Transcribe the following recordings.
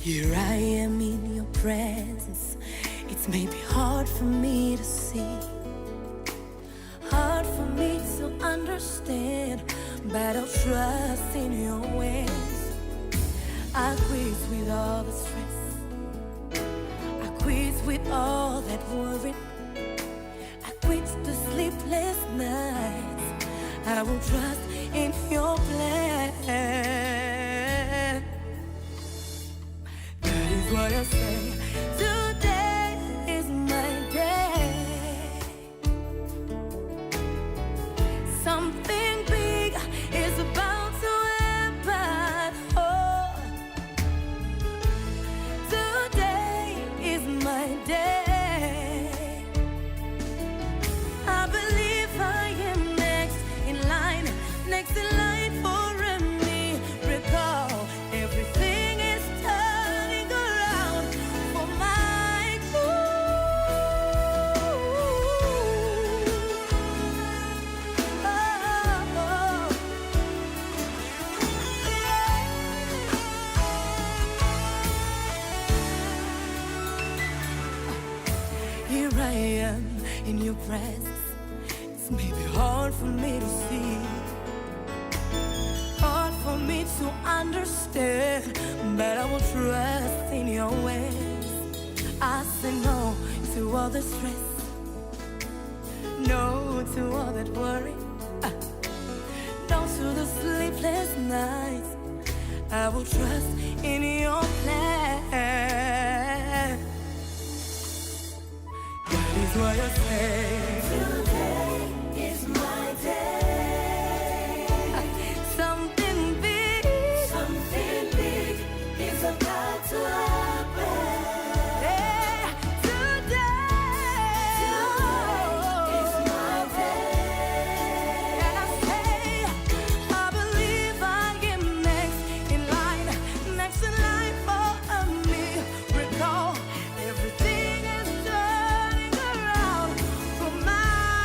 Here I am in your presence. It's maybe hard for me to see, hard for me to understand, but I'll trust in your ways. I quit with all the stress, I quit with all that worry, I quit the sleepless nights. I will trust in your plan. That is what I say. Today is my day. Something big is about to happen. Oh, today is my day. I believe I am next in line for a miracle. Everything is turning around for my good. Oh, here I am in your presence. It's maybe hard for me to see, hard for me to understand, but I will trust in your ways. I say no to all the stress, no to all that worry, no to the sleepless nights. I will trust in your plan. That is why I say today is my day. Something big is about to happen. Yeah, today is my day. And I say, I believe I am next in line for a miracle. Everything is turning around for my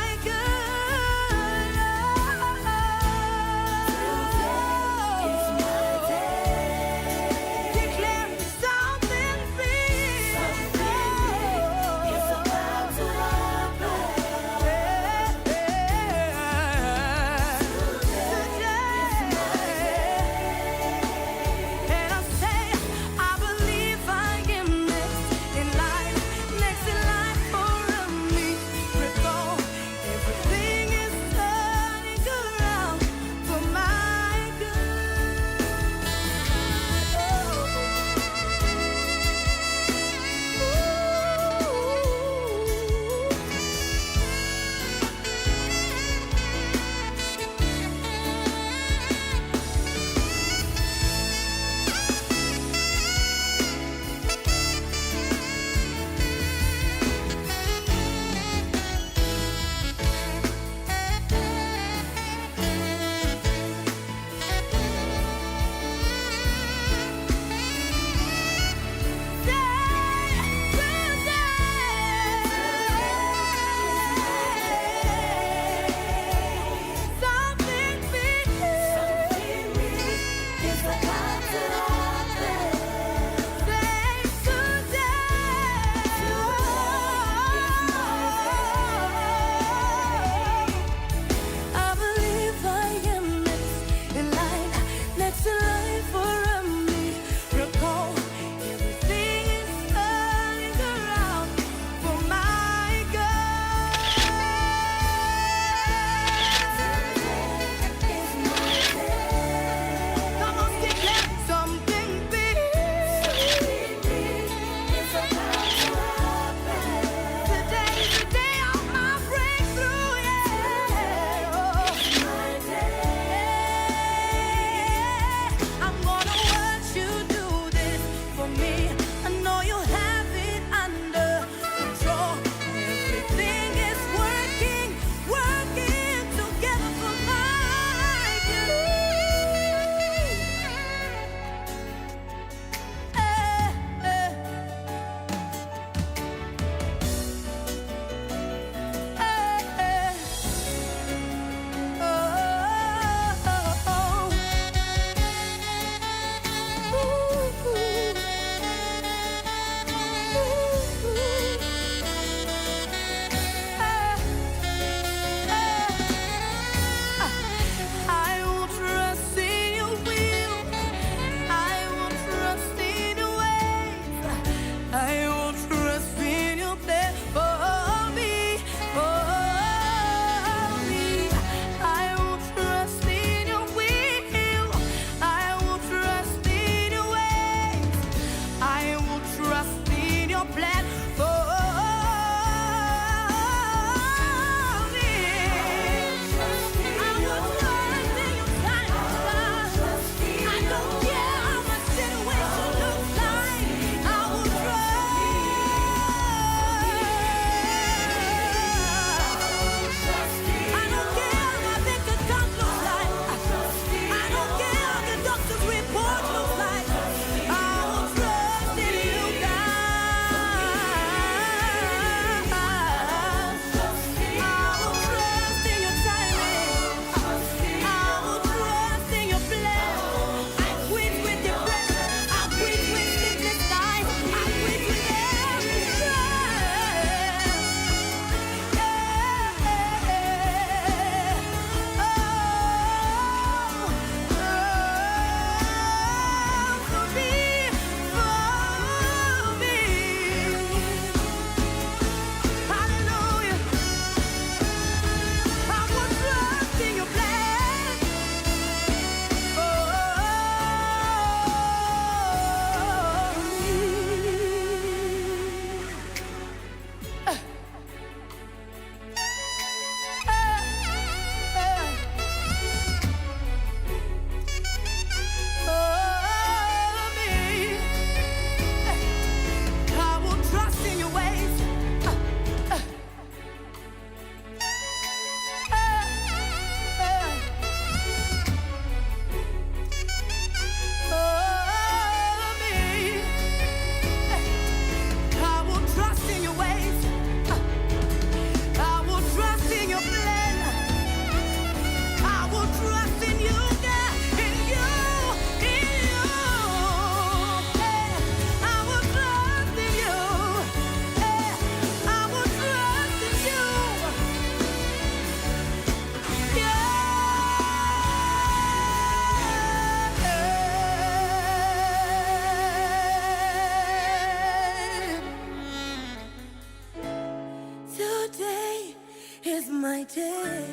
is my day.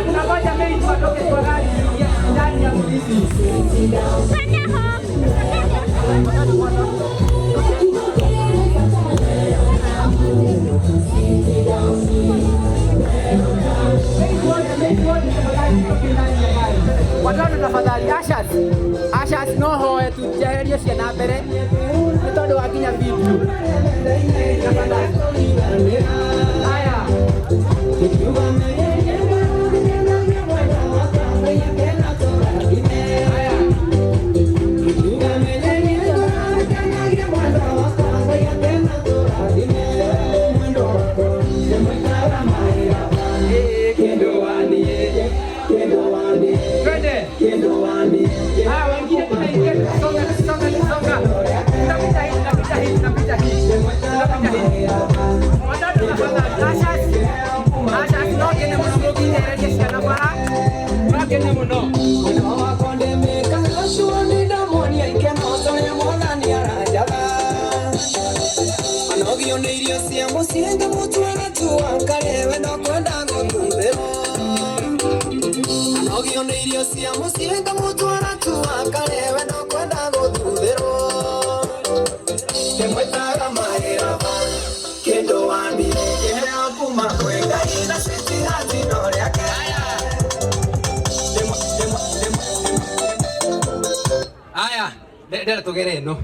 Tunangoja mimi watoke kwa gari ndani ya polisi. Watoto tafadhali, Ashas no hoe tujeherie ciana mbere nĩ tondũ wa nginya video. Haya. Siendo mucho en tu ancarewe no cuenta con tu dedo. No guion de irio siamo siendo mucho en tu ancarewe no cuenta con tu dedo. Te muestra la manera que do ani que no puma cuenta y la sentida si no le acaya. Aya, dera togere no.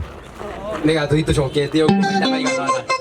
Nega tudito chokete yo kumenda kaiga sana.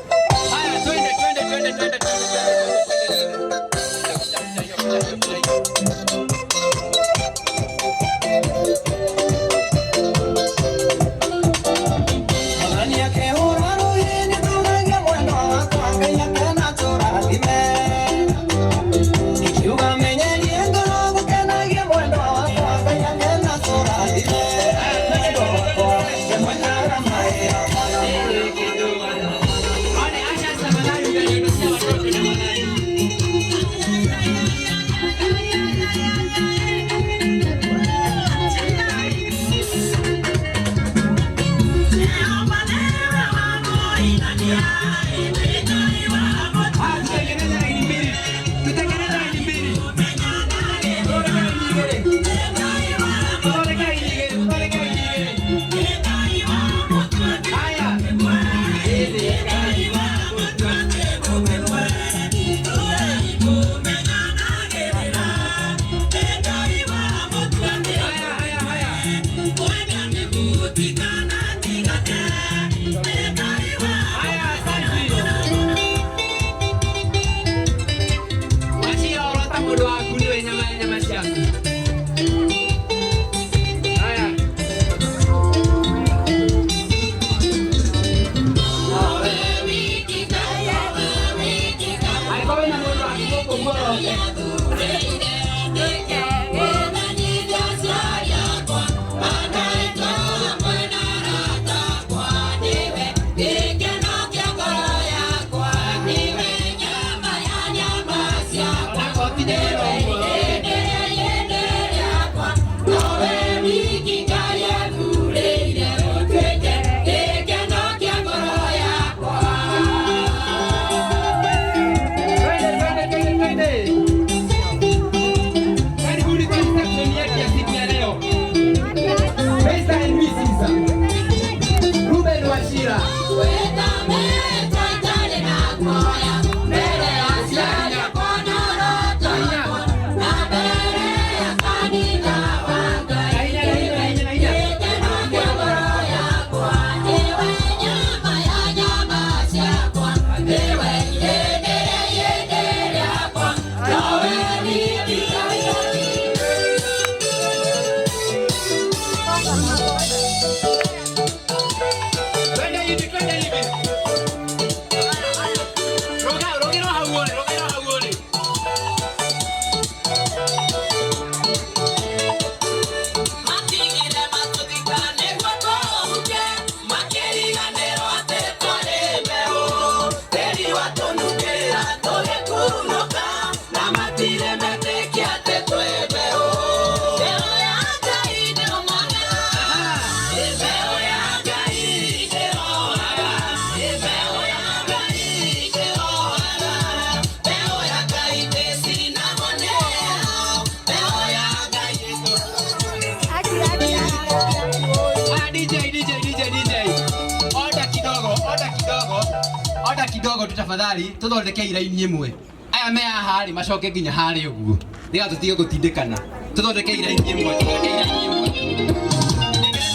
Gogo tutafadhali tuthondeke iraini imwe. Aya me haha ri macoke nginya hari uguo. Niga tutige gutindikana. Tuthondeke iraini imwe, tuthondeke iraini imwe.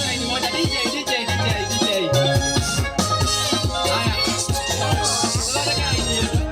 Iraini moja DJ. Aya. Tuthondeke iraini imwe.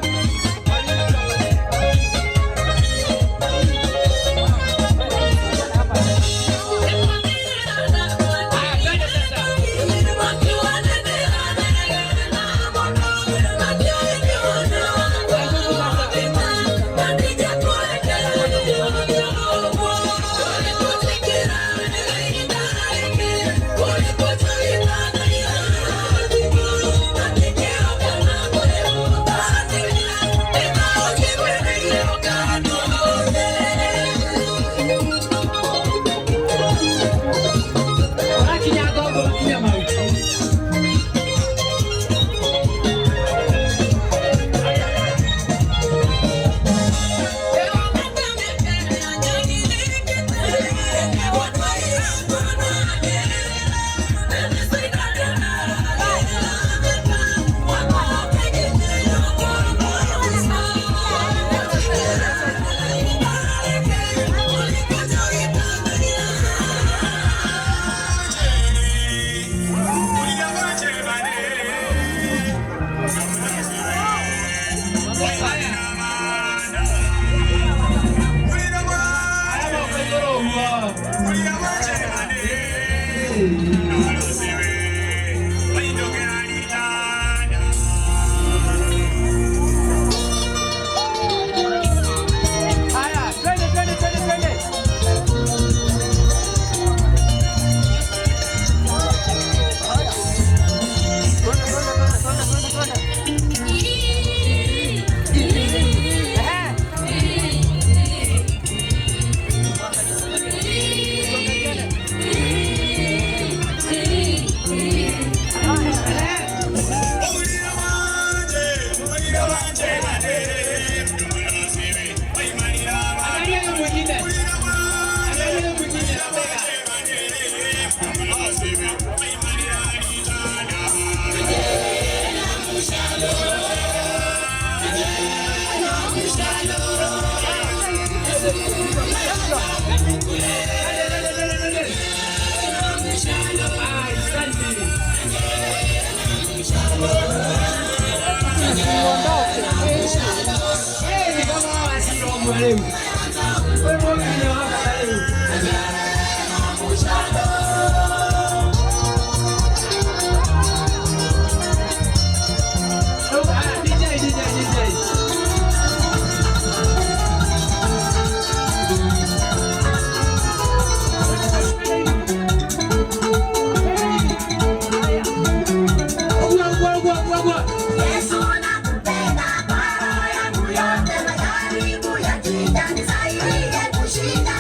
Yesu nakupenda kwa roho yangu yote, majaribu yakija nisaidia kushinda.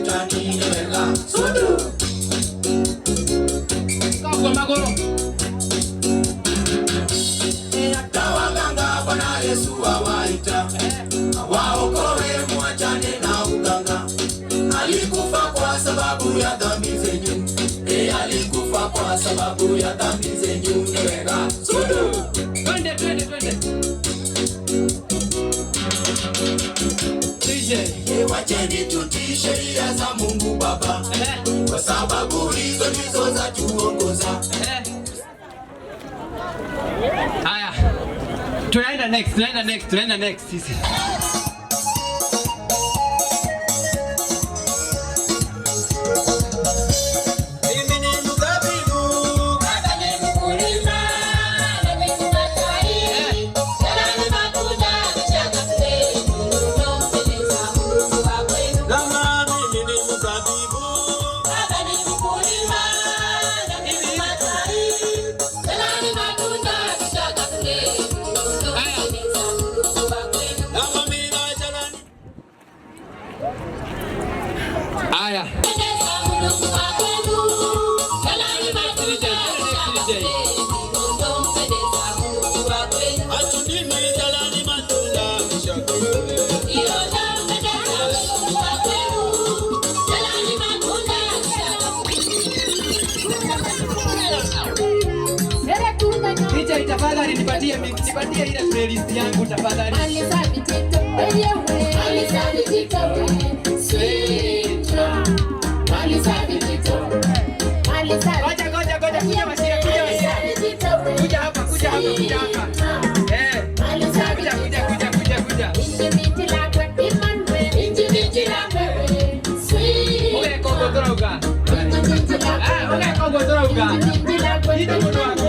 Tanirega, Sudu. Kwa magoro. Tawaganga Bwana Yesu awaita, waokoe muachane na uganga. Alikufa kwa sababu ya dhambi zenyu, alikufa kwa sababu ya dhambi zenyu. Newega, Sudu. Twende. Wacheni tutii sheria za Mungu Baba, kwa sababu hizo ndizo za tuongoza. Haya. Tunaenda next sisi. Haya. DJ tafadhali nipatie ile playlist yangu tafadhali. Kuja hapa. Kuja. Kongo droga. Ndio mtu wako.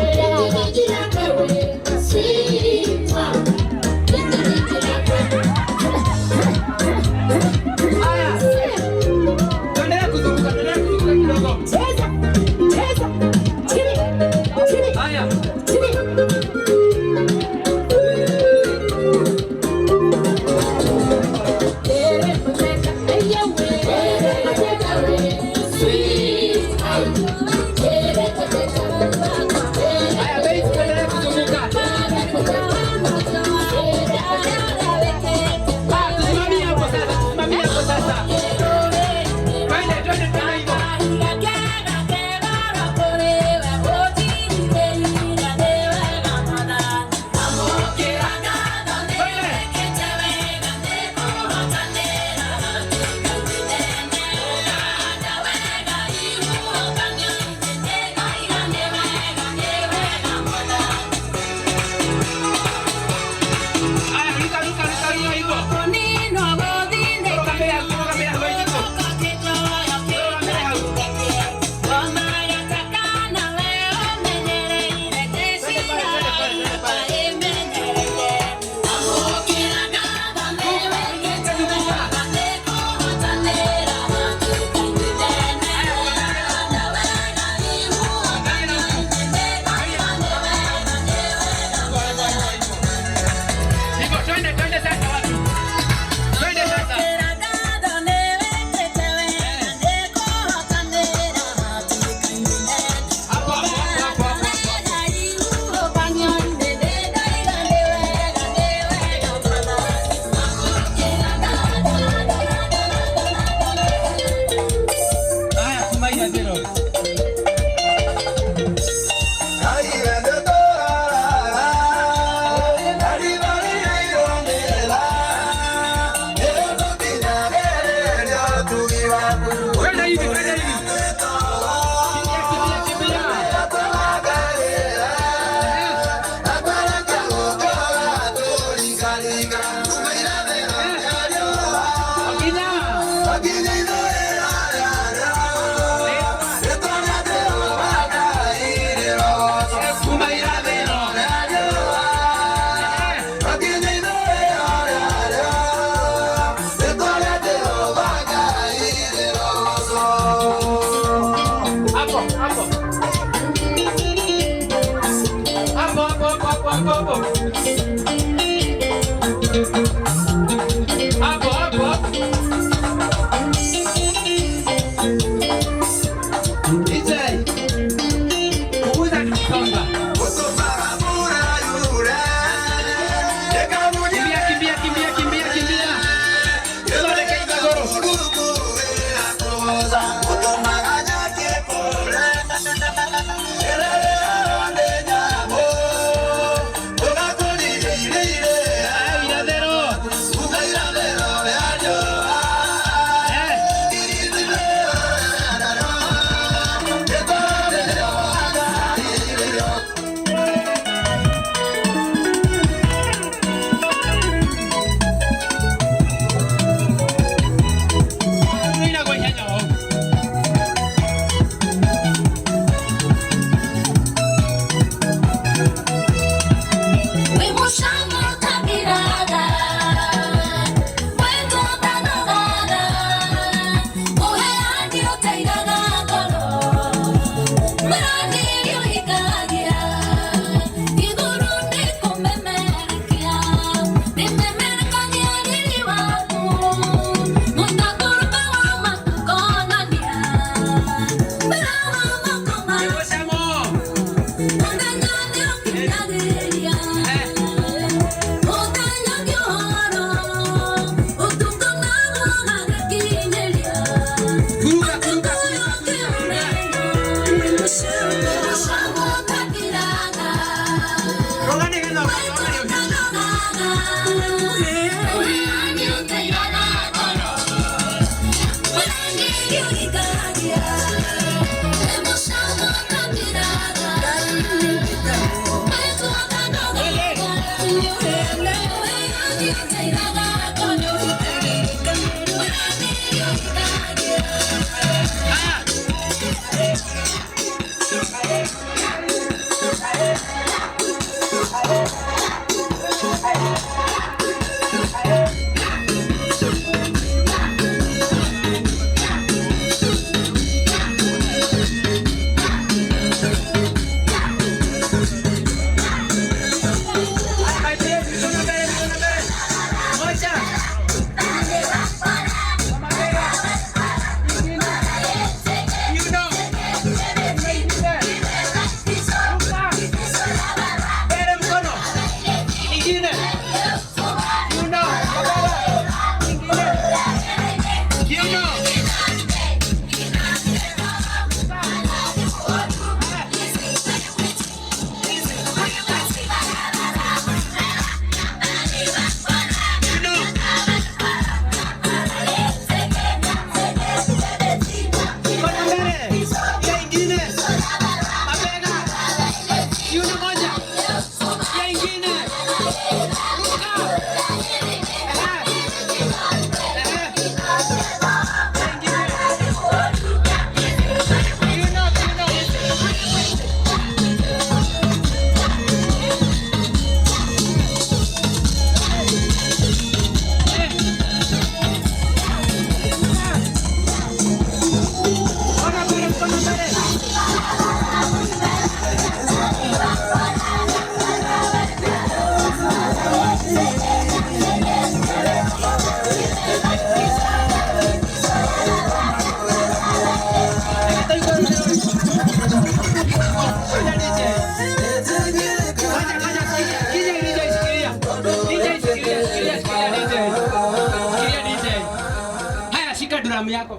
drum yako,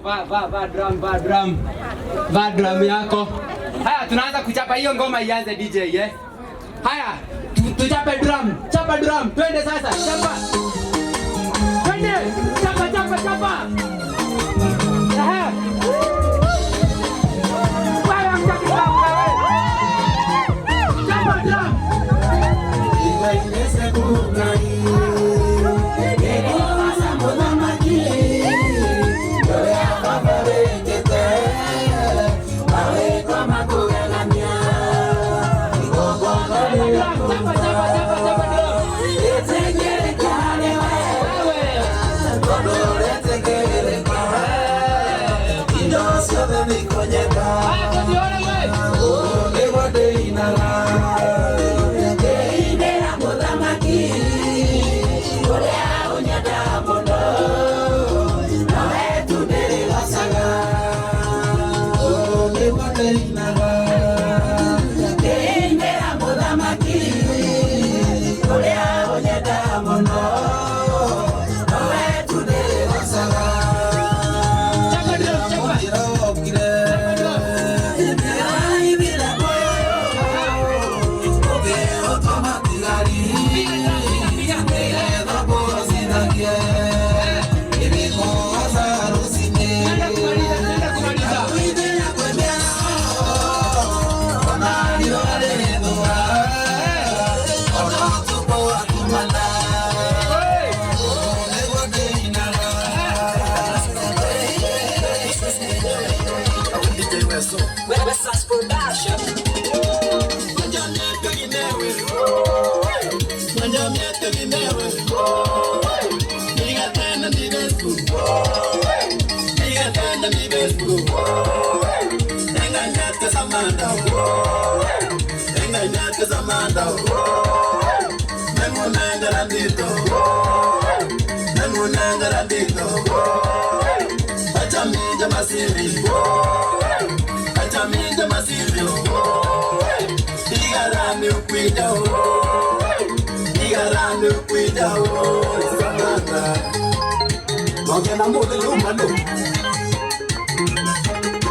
va drum yako. Haya, tunaanza kuchapa hiyo ngoma ianze DJ, eh? Haya, tuchape drum, chapa drum, twende sasa, chapa. Twende, chapa. Aha. Wala mchaki drum wewe. Chapa drum.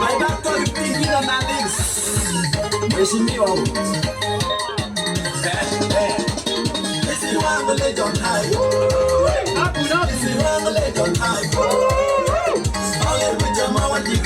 My doctor is thinking on my lips. This is one the legend high. This is one the legend high. All every time I want to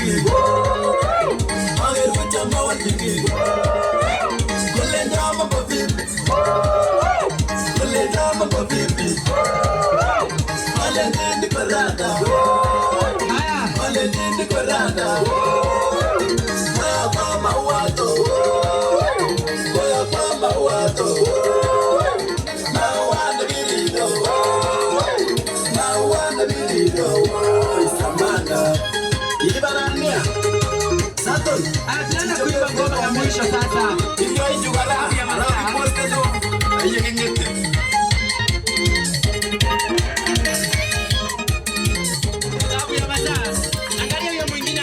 Tunaenda kuimba ngoma ya mwisho sasa.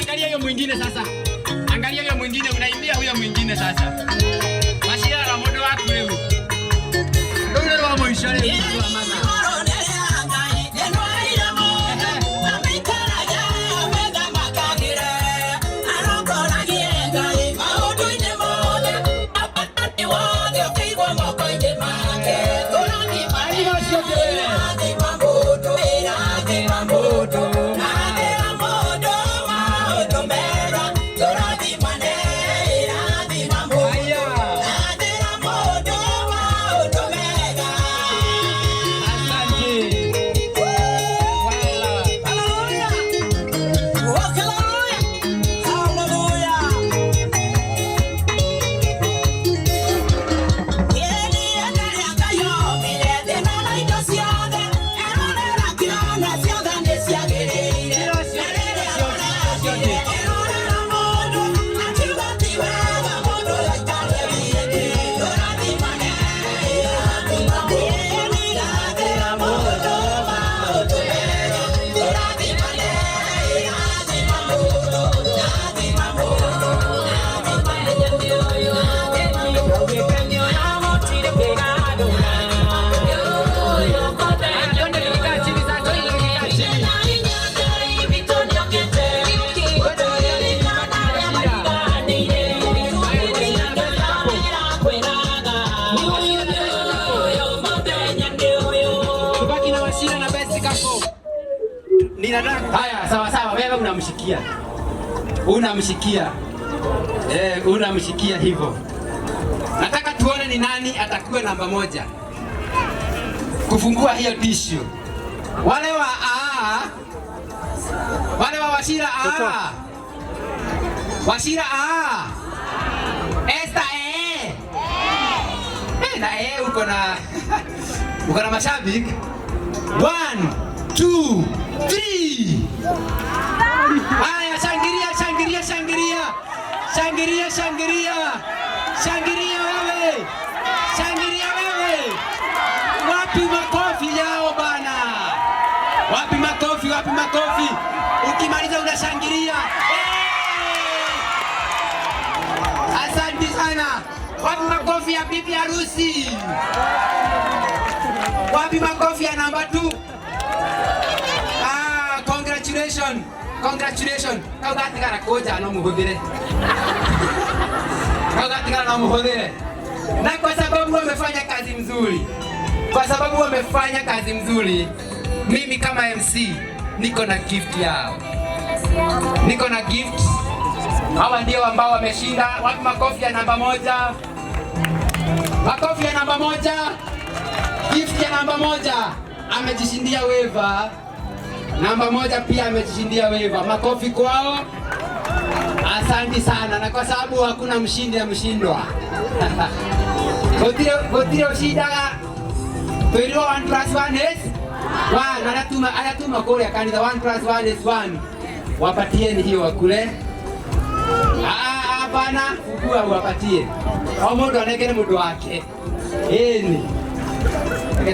Angalia huyo mwingine sasa. Angalia huyo mwingine, unaimbia huyo mwingine sasa. Mashia la modo wako leo. Ndio wa mwisho leo wa mama. Haya, sawa sawa, wewe unamshikia. Unamshikia hivyo. Nataka tuone ni nani atakuwa namba moja kufungua hiyo tissue. Wale wa Washira Washira Esther na uko na mashabiki. 1 2 3. Haya, shangilia wewe. Shangilia wewe. Wapi makofi yao bana? Wapi makofi? Ukimaliza unashangilia. Asante sana. Wapi makofi ya bibi harusi? Wapi makofi ya namba 2? Congratulations. Kaugatigara koja no muhudhire. Na kwa sababu wamefanya kazi mzuri. Mimi kama MC niko na gift yao. Hawa ndio ambao wameshinda. Wapi makofi ya namba 1? Gift ya namba 1 amejishindia weva. Namba 1 pia amejishindia weva. Makofi kwao. Asante sana. Na kwa sababu hakuna mshindi na mshindwa. Gotiro ushindaga. Toiro 1 + 1 is 1. Anatuma kule ya kanisa 1 + 1 is 1. Wapatieni hiyo wakule. Hapana, ukua uwapatie. Omodo anekene mudo wake.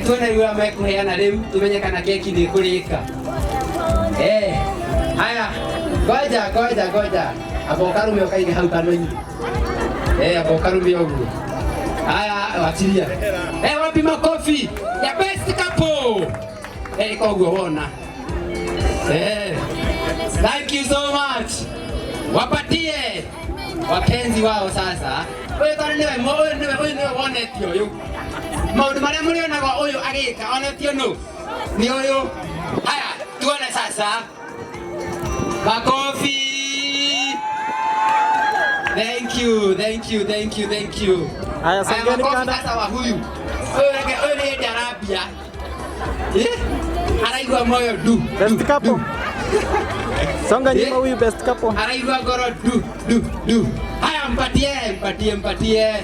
Tuone yule amekuheana leo tumenye kana keki ni kulika. Haya. Goja. Hapo karume ukaige hau kanoni. Hapo karume ogu. Haya, wachilia. Wapi makofi ya best couple? Kogo ona. Thank you so much. Wapatie wapenzi wao sasa. Wewe kana niwe wonetio yo. Maundu maria muriona kwa uyu agika onetio no. Ni uyu. Haya, tuone sasa. Makofi. Thank you. Haya, songeni kanda. Sasa wa huyu. Wewe ni Arabia. Anaigwa moyo du. Best couple. Songa nyuma huyu best couple. Anaigwa goro du. Haya mpatie.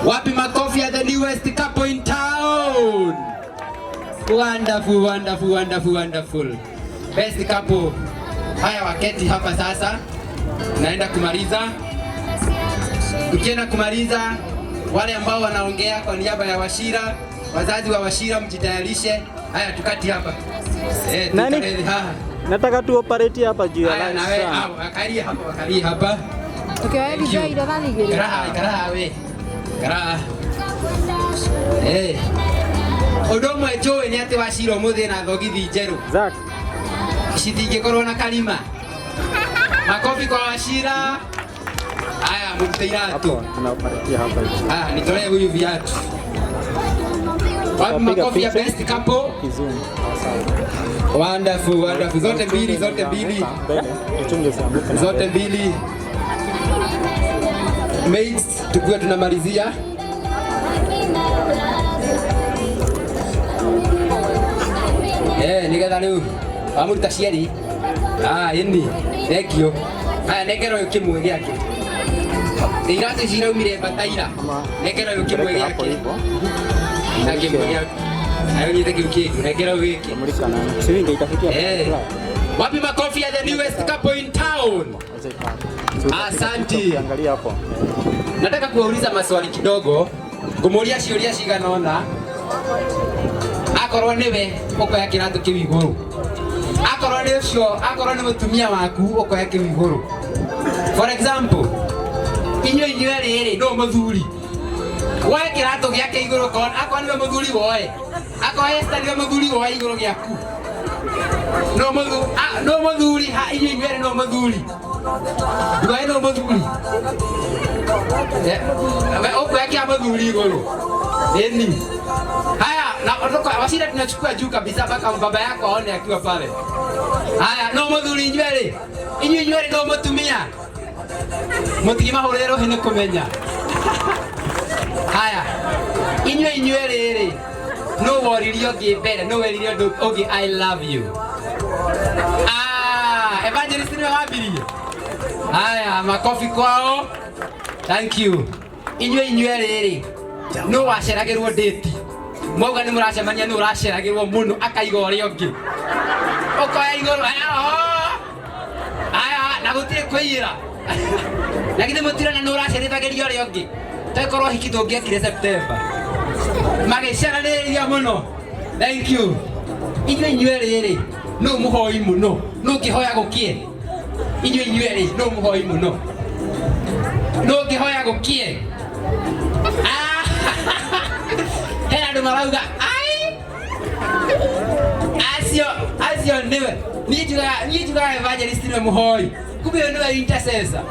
Wapi makofi ya the newest couple in town? Wonderful. Best couple. Haya waketi hapa sasa. Naenda kumaliza. Ukienda kumaliza, wale ambao wanaongea kwa niaba ya Wachira, wazazi wa Wachira mjitayarishe. Haya tukati hapa. Nani? Nataka tu operate hapa juu ya live. Na wewe akalie hapa. Okay, vijay ida nani gele. Kara. Odomo ejoe ni ate Wachira muthe na thogithi njeru. Zack. Citinge korwo na kalima. Makofi kwa Wachira. Haya mumte iratu. Tunaoperate hapa. Nitolee huyu viatu. Wapi makofi ya best couple? Kizungu. Wonderful. Zote mbili. Mates, tukue tunamalizia. Nigetha riu amuruta cieri. Ini. Thank you. Nekero kimwe giake. Iratu ciraumire bataira. Nekero kimwe giake. Na kimwe giake. Ayo ni thank you. Nekero wiki. Shilingi itafikia. Wapi makofi ya the newest couple in town? Asante. Angalia hapo. Nataka kuwauliza maswali kidogo. Ngumuria ciuria cigana ona. Akorwo niwe ukoya kiratu kiu iguru. Akorwo ni mutumia waku ukoya kiu iguru. For example, inyuĩ rĩrĩ no muthuri. Woe kiratu giake iguru kon akorwo ni muthuri woe. Akorwo Esther ni muthuri woe iguru giaku. No muthuri ha inyuĩ no muthuri. Ngoe no muthuri. Ukoya kia muthuri iguru. Eni. Haya, na Wachira tunachukua juu kabisa mpaka baba yako aone akiwa pale. Haya, no muthuri inyuĩ no mutumia. Mutigima horero hene kumenya. Haya, inyuĩ rĩrĩ no woririo ngĩmbere, no weririo ũngĩ I love you. Evangelist ni wabirie. Haya, makofi kwao. Thank you. Inyuĩ rĩrĩ no waceragĩrwo date. Mwauga ni muracemania ni uraceragĩrwo muno akaiga ũrĩa ũngĩ. Ukoya igũrũ. Na gũtirĩ kwĩira. Lakini mutirana ni uracerithagĩria ũrĩa ũngĩ. Tekorwo hiki tũngĩekire September. Magĩceranĩrĩria muno. Thank you. Inyuĩ rĩrĩ no mũhoi muno. No kĩhoya gũkie. Inyuĩ rĩrĩ no mũhoi muno. No kĩhoya gũkie. Hena andũ marauga ai acio niwe niĩ njugaga Evangelist niwe mũhoi. Kumbe ũyũ niwe intercessor.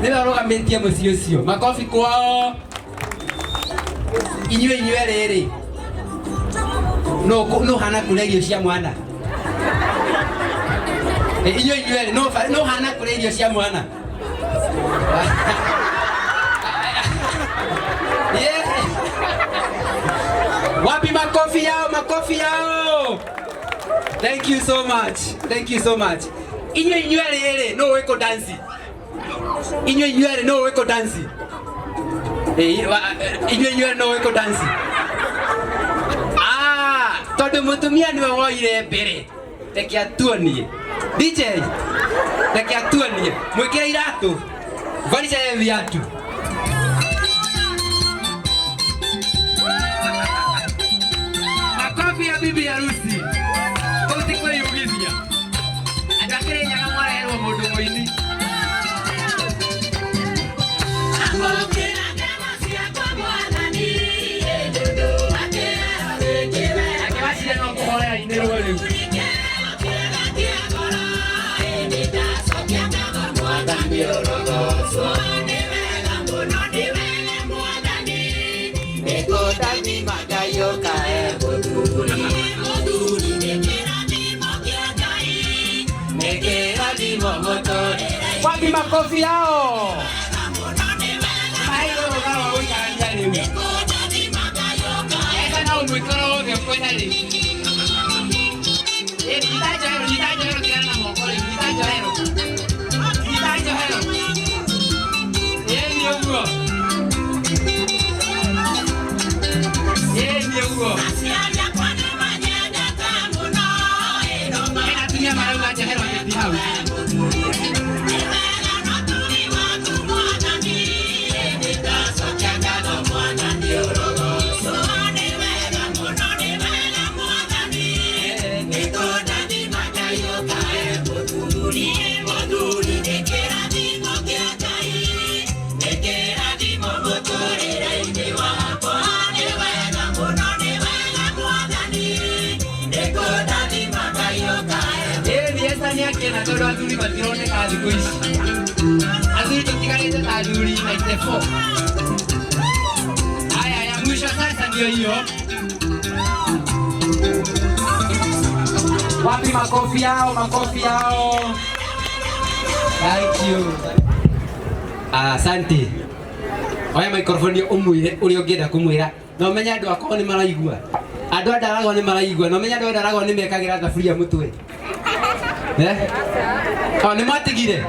Niwe ũrũgamĩtie mũciĩ ũcio. Makofi kwao. Inyuĩ rĩrĩ no hana kũrĩa irio cia mwana. Inyuĩ rĩrĩ no hana kũrĩa irio cia mwana. Wapi makofi yao. Thank you so much. Inyuĩ rĩrĩ no weko dance. Inyuĩ rĩrĩ no weko dance. Inyuĩ no weko dance. Tondũ mutumia niwe woire mbere. Reke atuonie. DJ, reke atuonie. Mwĩkĩre iratũ. Valisha viatu. Makofi ya bibi harusi. Usikwe yugizia. Atakire nyaga mwana yero mundu muini. Wapi makofi yao? riu esa no mwikoro wothe kwena riu nitajohero tigana na moko riu nitajohero ni uguo atumia marauga njohero ngĩthi hau na todo athuri matironeka thikũ ici athuri tũtigarĩte ta athuri 94 aya ya mwisho sasa ndio hiyo wapi makofi yao thank you asante oya microphone umwire uri ungienda kumwira no menya andu akoo ni maraigua andu andarago ni maraigua no menya andu andarago ni mekagira thaburia mutwe ni matigire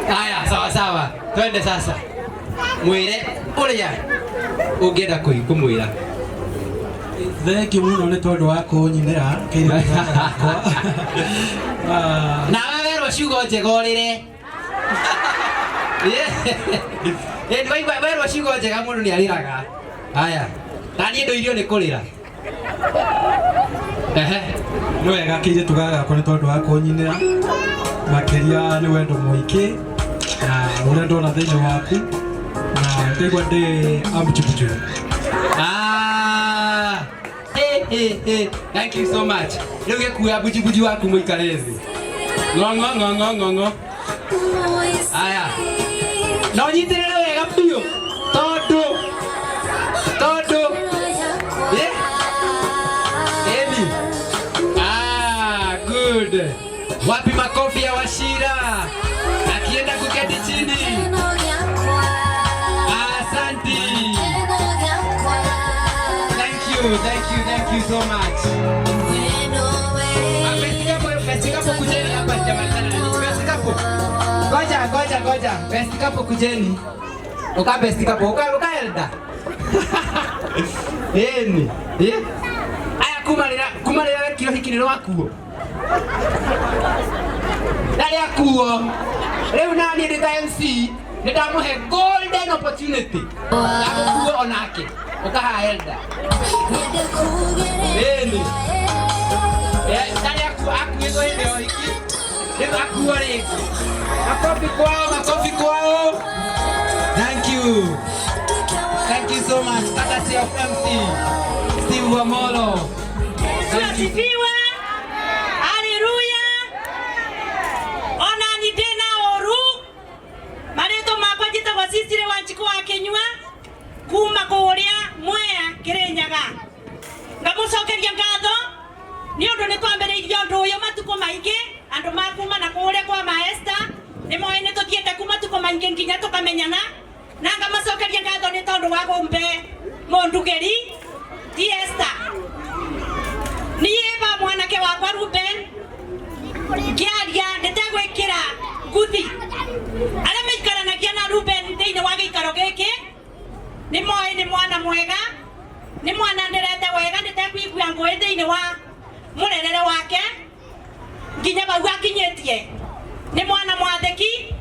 haya sawa twende sasa mwire uria ungienda kumwira thank you muno ni tondu wa kunyinira kire yakwa na wewe ciugo njega urire ndwaigua wewe ciugo njega mundu ni ariraga haya tani ndoirio ni kurira no wega kire tugagakwa ni tondu wa kunyinira makiria ni wendo muiki na uria ndona thiini waku na ndaigua ndi ambuchubuchu thank you so much riu gikuya bujibuji waku muikarezi ngongo aya no nyitirire wega piu tondu good wapi makofi ya Wachira akienda kuketi chini asante thank you so much Bestikapo kujeni hapa jamani Bestikapo goja Bestikapo kujeni uka Bestikapo uka Elda eni aya kumarira kilo hiki nilo wakuo Dali akuo leo nani ndita MC nitamuhe golden opportunity akuo onake ukaha Elda eni dali akuo ndio hiki ndio akuo leki makofi kwao thank you so much courtesy of MC Steve Wamolo Asifiwe. Haleluya. Ona ni tena oru. Mareto makwa jitagwo Cicire Wanjiku wa Kinyua kuma kuria Mwea Kirinyaga. Ngamucokeria ngatho ni undu ni twambiriirie undu uyu matuko maingi andu makuma na kuria kwa maesta ni moene tuthiete kuma tuko maingi nginya tukamenyana na ngamacokeria ngatho ni tondu wa gumbe mondugeri Tiesta niba mwanake wakwa Ruben Giaria ndetagwikira nguthi aria maikaranagia na Ruben thiini wa giikaro giki ni moe ni mwana mwega ni mwana nderete wega ndetekuigua ngui thiini wa murerere wake nginya bau akinyitie ni mwana mwatheki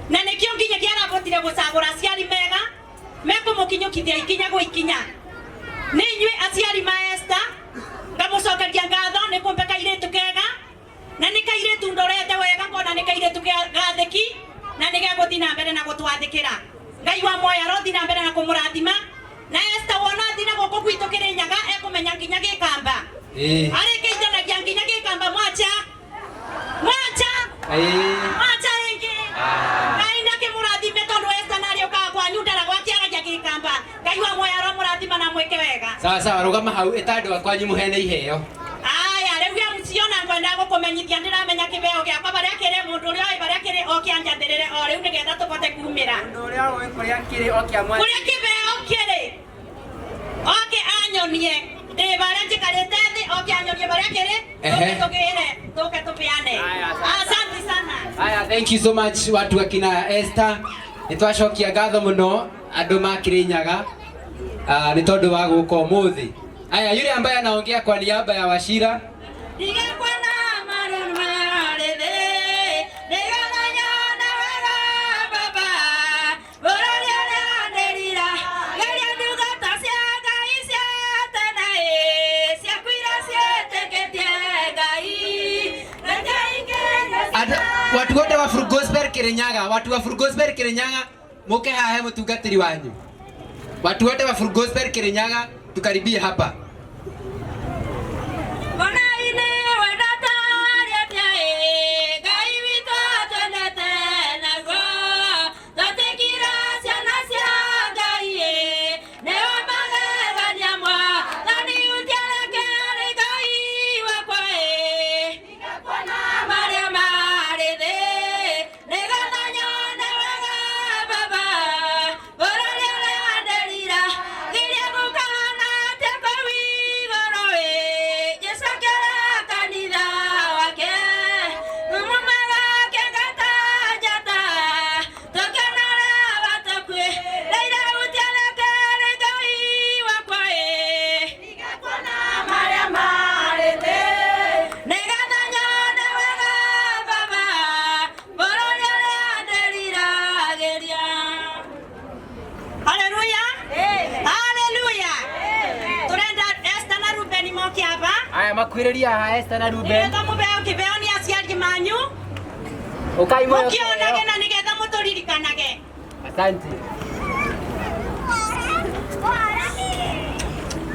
na nikio nginya kiarabotire gucagura aciari mega mekumukinyukithia ikinya gwikinya ni inyui aciari maesta ngamucokeria ngatho ni kumbe kairitu kega na ni kairitu ndorete wega ngona ni kairitu gatheki na ni geguthi na mbere na gutwathikira ngai wa moyo rothi na mbere na kumurathima na esta wona thina goko gwitu Kirinyaga ekumenya nginya gikamba ari keithanagia nginya gikamba mwacha ingi ngai na kimurathime tondu esta nario kagwanyu ndara gwakiaragia gikamba ngai wa moyo ro murathima na mwike wega sawa rugama hau etandu akwanyu muhene iheo aya riu ya msiona ngwenda gukumenyithia ndiramenya kibeo giakwa baria kire mundu uria baria kire okianjathirire o riu nigetha tubote kumira mundu uria kuria kire okia mwana kuria kibeo kire Okay, anyonie. Bara njikarite thi, okay anyonie bara kere. Toke tupeane. Asante sana. Aya, thank you so much watu akina Esther. Nitwacokia ngatho muno andu makirinyaga. Ni tondu wa guka umuthi. Aya, yule ambaye anaongea kwa niaba ya Wachira. Watu wote wa Full Gospel Kirinyaga, watu wa Full Gospel Kirinyaga, muke hahe mutungatiri wanyu. Watu wote wa Full Gospel Kirinyaga, tukaribie hapa. Makwiriria ha Esther na Ruben. Ngetha mubeo kibeo ni aciari manyu. Ukai moyo. Ukionage na nigetha muturirikanage. Asante.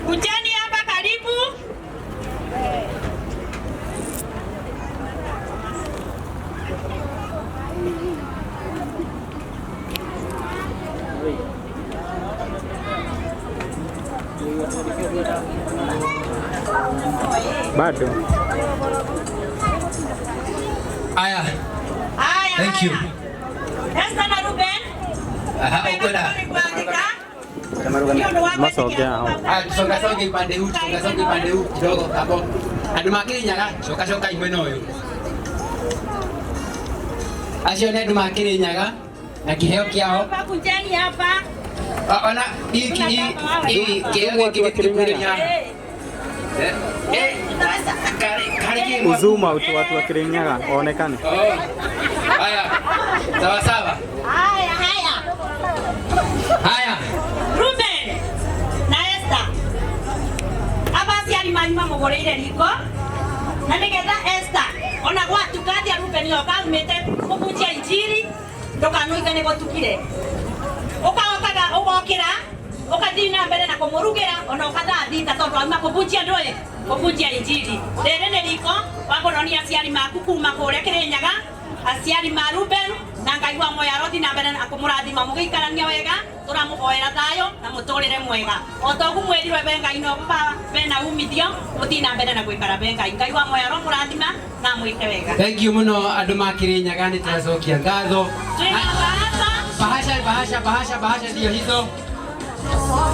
Kujeni hapa karibu. Bado. Aya. Thank you. Esther na Ruben. Ukwenda. Masogea hao. Songa ipande huu kidogo hapo. Andu makirinyaga, soka imwena uyu. Acio ni andu makirinyaga na kiheo kiao. Kujeni hapa. Ona kiheo Uzuma watu wa Kirinyaga waonekane. Haya. Sawa sawa. Haya. Ruben na Esther. Abasi alimanyima mugoreire riko. Na nigetha Esther ona gwatu kathi Ruben yo kaumete kubunjia injili ndokanuigane gotukire. Ukaokaga ugokira ukathii na mbere na kumurugira ona ukathathita tondu auma kubunjia ndoe kubunjia injili. Rere ni riko wakuronia aciari maku kuma kuria Kirinyaga, aciari ma Ruben na Ngai wa moyo arothi na mbere na kumurathima mugiikarania wega turamuhoera thayo na muturire mwega. Otogu mwerirwe be Ngai no baba bena umithio mutina mbere na gwikara be Ngai. Ngai wa moyo aromurathima na mwike wega. Thank you muno andu ma Kirinyaga ni turacokia ngatho. Bahasha ndio hizo.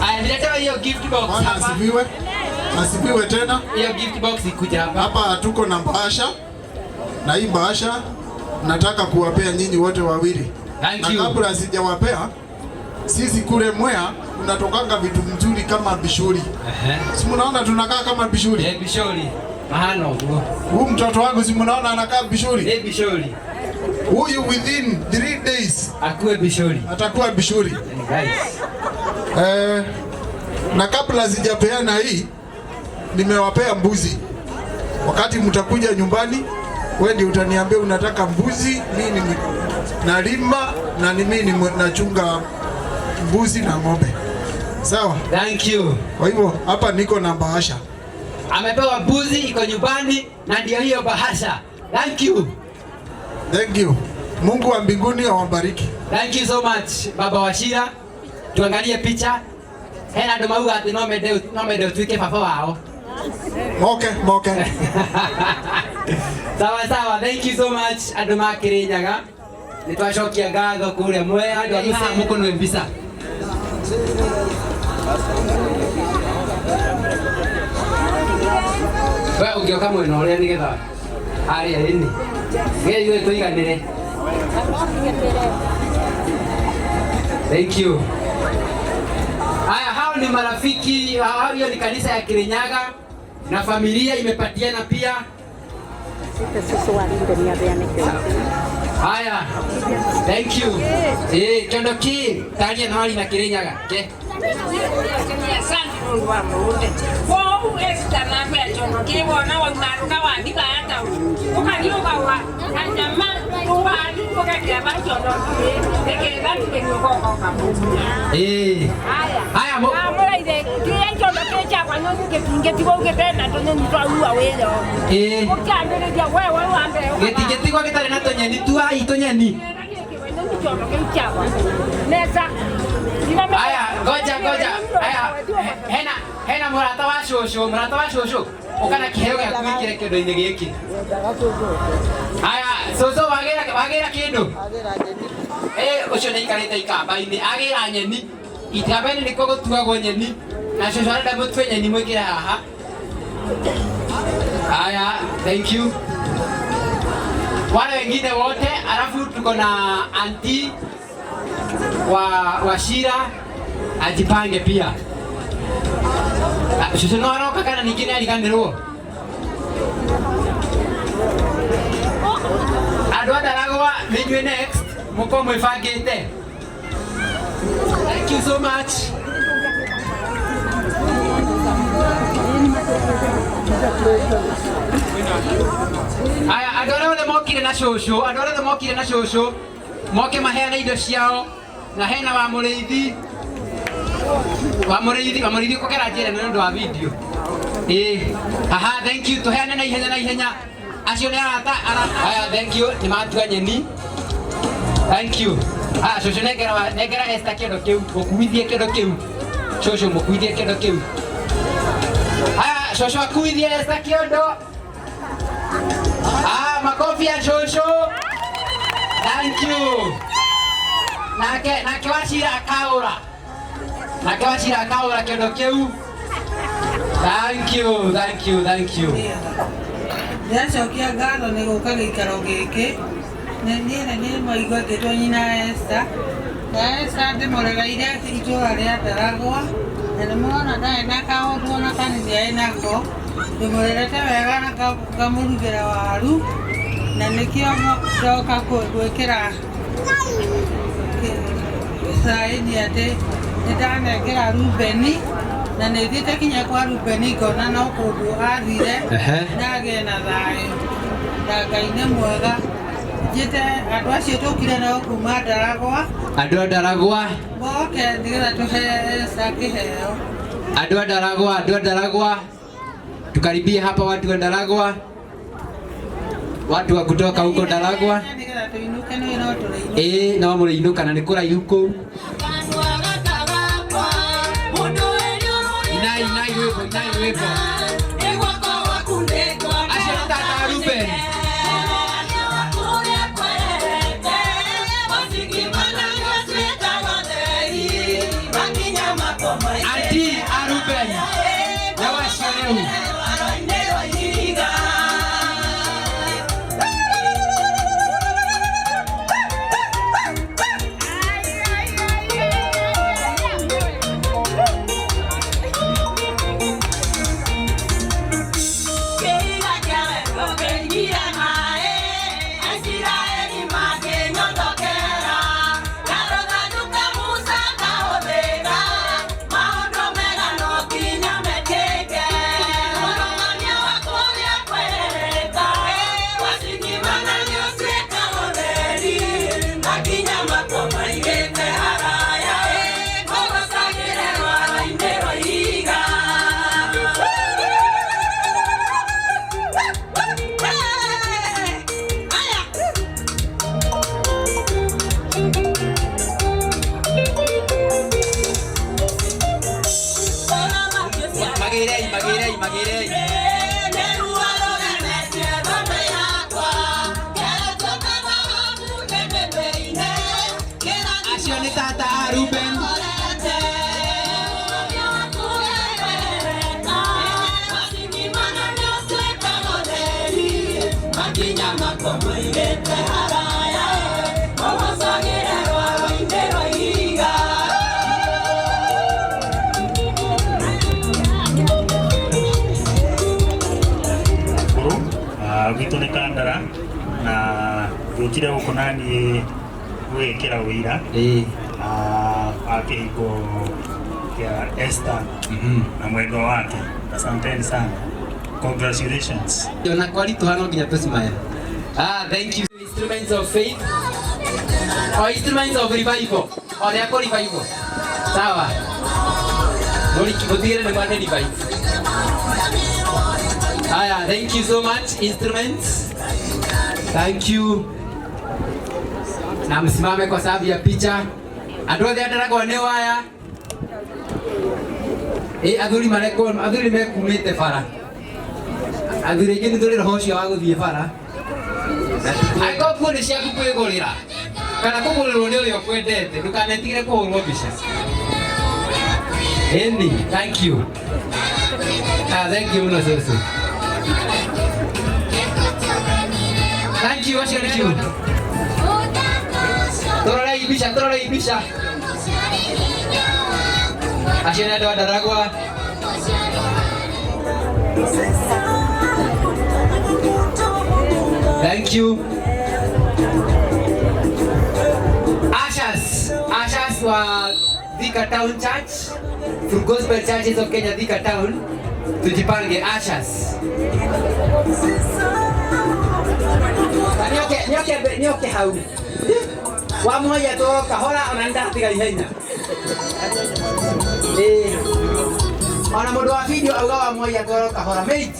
Aya, niletewa hiyo gift box hapa. Asifiwe tena. Hiyo gift box ikuja hapa. Hapa tuko na bahasha. Na hii bahasha nataka kuwapea nyinyi wote wawili. Thank you. Na kabla sijawapea, sisi kule Mwea tunatokanga vitu mzuri kama bishuri. Si mnaona tunakaa kama bishuri? Bishuri. Mahano. Huyu mtoto wangu si mnaona anakaa bishuri? Bishuri. Huyu within 3 days akuwe bishuri. Atakuwa bishuri. Na kabla sijapeana hii nimewapea mbuzi. Wakati mtakuja nyumbani, wewe ndio utaniambia unataka mbuzi, mimi nalima na mimi nachunga mbuzi na ng'ombe. Sawa? Thank you. Kwa hivyo hapa niko na bahasha. Amepewa mbuzi iko nyumbani na ndio hiyo bahasha. Thank you. Thank you. Mungu wa mbinguni awabariki. Thank you so much Baba Wachira. Tuangalie picha. Hena ndo mauga ati no mede tuike papa wao. Moke. Sawa. Thank you so much andu ma Kirinyaga. Nitwacokia ngatho kuria Mwea ndio muko no mbisa. Wewe ungioka mwena uria ni getha aria ini ngeyo tuiganire. Thank you. Haya, hao ni marafiki, hao hiyo ni kanisa ya Kirinyaga na familia imepatiana pia. Haya, thank you. Kondoki, taria na wali na Kirinyaga. Okay. Wow, esta na mbele chono kiwa na wanaruka wani baata. Ukaliuka wa anjama uwani ukakia bachono. Eke bani kenyo koko kabu. Haya mo. Amora ide kiencho na kecha kwa nyoku ketinge tigo uketenda tonyo nitwa wewe. Ukandele dia wewe wambe. Ketinge tigo ketale na tonya ni tu ai tonya ni. Nesa. Haya, goja. Haya, hena murata wa shosho. Ukana kiheo ya kuikire kindo-ini giki. Haya, soso wagira kindu. Ucio ni ikarite ikamba-ini agira nyeni. Ikamba-ini niko gutuagwo nyeni. Na shosho arenda mutwe nyeni mwikire haha. Haya, thank you. Wale wengine wote, alafu tuko na anti wa Shira ajipange pia. Shosho no aroka kana ningine alikanirwo. Andũ Ndaragwa ninywe next muko mwifangite. Thank you so much. Aya, andũ arĩa othe mokire na shosho, moke maheana indo ciao na hena wa mũrĩithi kũgera njĩra nĩ ũndũ wa video. Aha, thank you, tũheane na ihenya. Acio nĩ arata. Aya, thank you, nĩ matua nyeni. Thank you. Shosho negera Esther kĩndũ kĩu, mũkuithie kĩndũ kĩu. Shosho mũkuithie kĩndũ kĩu. Aya, shosho akuithie Esther kĩndũ. Makofi ya shosho. Thank you. Nake Wachira akaura kĩndũ kĩu. Thank you. Ndacokia ngatho nĩ gũka gĩikaro gĩkĩ. Nĩ maigua ngĩtwo nyina Esther. Na Esther ndĩmũregeire itũũra rĩa Ndaragwa. Na nĩmũrona ndarĩ na kaũndũ ona kanini arĩ nako. Ndĩmũrerete wega na ngamũrugĩra waru. Na nĩkĩo ndoka gwĩkĩra saini atĩ nĩndanengera Rubeni na nĩthiĩte kinya kwa Rubeni ngona no kũndũ athire ndagĩe na thayũ na Ngai nĩ mwega. Njĩte andũ acio tũkire nao kuma Ndaragwa. Andũ a Ndaragwa moke nĩgetha tũhe Esther kĩheo. Andũ a Ndaragwa tukaribie hapa watu wa Ndaragwa. Watu wa kutoka huko Ndaragwa. No mũrĩinũka na nĩ kũraihu kũu. Inai wĩpo. Acio nĩ tata Ruben. Anti a Ruben. Na wacio rĩu. Tukire huko nani gwikira wira akihiko ya Esther na mwendo wake. Asanteni sana. Congratulations. Yona kwali tuhano nginya tusimaya. Thank you. Instruments of faith or instruments of revival or yako revival. Sawa. Noli kibodire na mwana revival. Thank you so much instruments. Thank you. Na msimame kwa sababu ya picha. Andũ othe andarago nĩ waya. Athuri mekumĩte bara. Athuri aingĩ nĩ tũrĩ roho ũcio wa gũthiĩ bara. Angĩkorwo kuo nĩ ciaku kwĩgũrĩra kana kũgũrĩrwo nĩ ũrĩa ũkwendete, ndũkanetigĩre kũhũrwo mbica. Ĩni, thank you. Thank you mũno cũcũ. Thank you, thank you. Tororei mbica. Acio nĩ andũ a Ndaragwa. Thank you. Ashas wa Thika Town Church, through Gospel Churches of Kenya, Thika Town. Tujipange Ashas. Nioke hau. Wa moja to kahora onanda tiga ihenya. Ona mũndũ wa video auga wa moja to kahora mate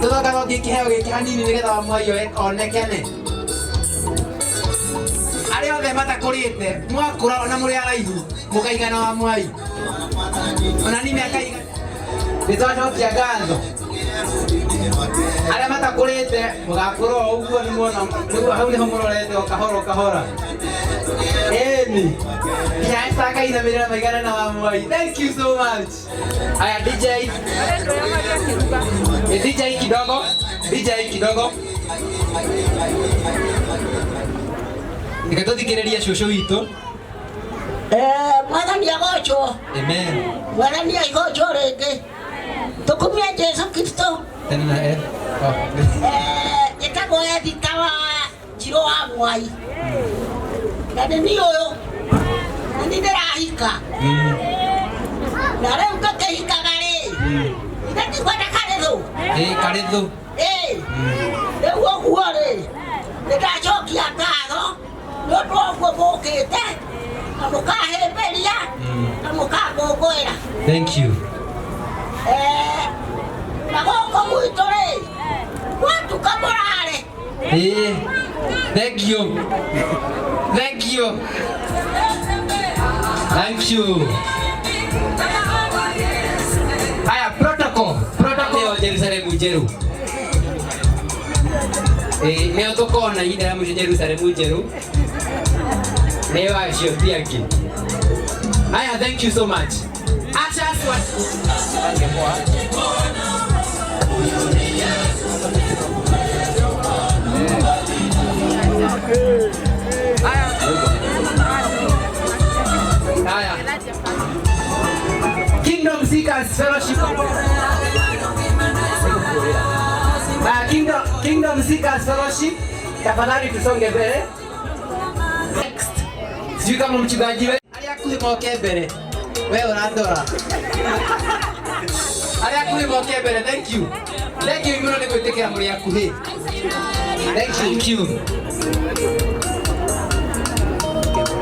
tutoka kwa kiheo giki hanini nigetha wa moja onekane. Ari othe matakũrĩte mwakũra ona mũrĩ araihu mũkaigana wa mwai. Ona ni mĩaka igana. Nĩtwacokia ngatho. Arĩa matakũrĩte mũgakũra ũguo nĩ muona hau nĩho mũrorete o kahora. Emi. Ya saka ina mira maigana na wa mwai. Thank you so much. Aya DJ kidogo. Nikatũthikĩrĩria cũcũ witũ. Mwathani agoco. Amen. Mwathani agoco rĩngĩ. Tũkumia Jesu Kristo. Ĩtagwo Edita wa Njirũ wa Mwai. Na nĩ niĩ ũyũ. Nĩ niĩ ndĩrahika. Na rĩu ngakĩhikaga rĩ. Nĩ kwenda Karĩthũ. Karĩthũ. Rĩu ũguo rĩ. Nĩndacokia ngatho. Nĩ ũndũ wa ũguo mũũkĩte. Na mũkahĩmbĩria. Na mũkangũngũĩra. Thank you. Na gũkũ gwitũ rĩ. Gwatuka mũrare. Thank you. Aya, protocol ya Jerusalemu njeru. Nĩo tũkona ihinda rĩa mũico Jerusalemu njeru. Nĩyo acio thiangĩ. Aya, thank you so much. Ashas wa Kingdom Seekers Fellowship. Kingdom Seekers Fellowship. Tafadhali tusonge mbele. Next. Sijui kama mchungaji wewe aliakuhi moke mbele. Wewe unadora. Aliakuhi moke mbele. Thank you. Mimi ndio nikuitekea muri yakuhi. Thank you.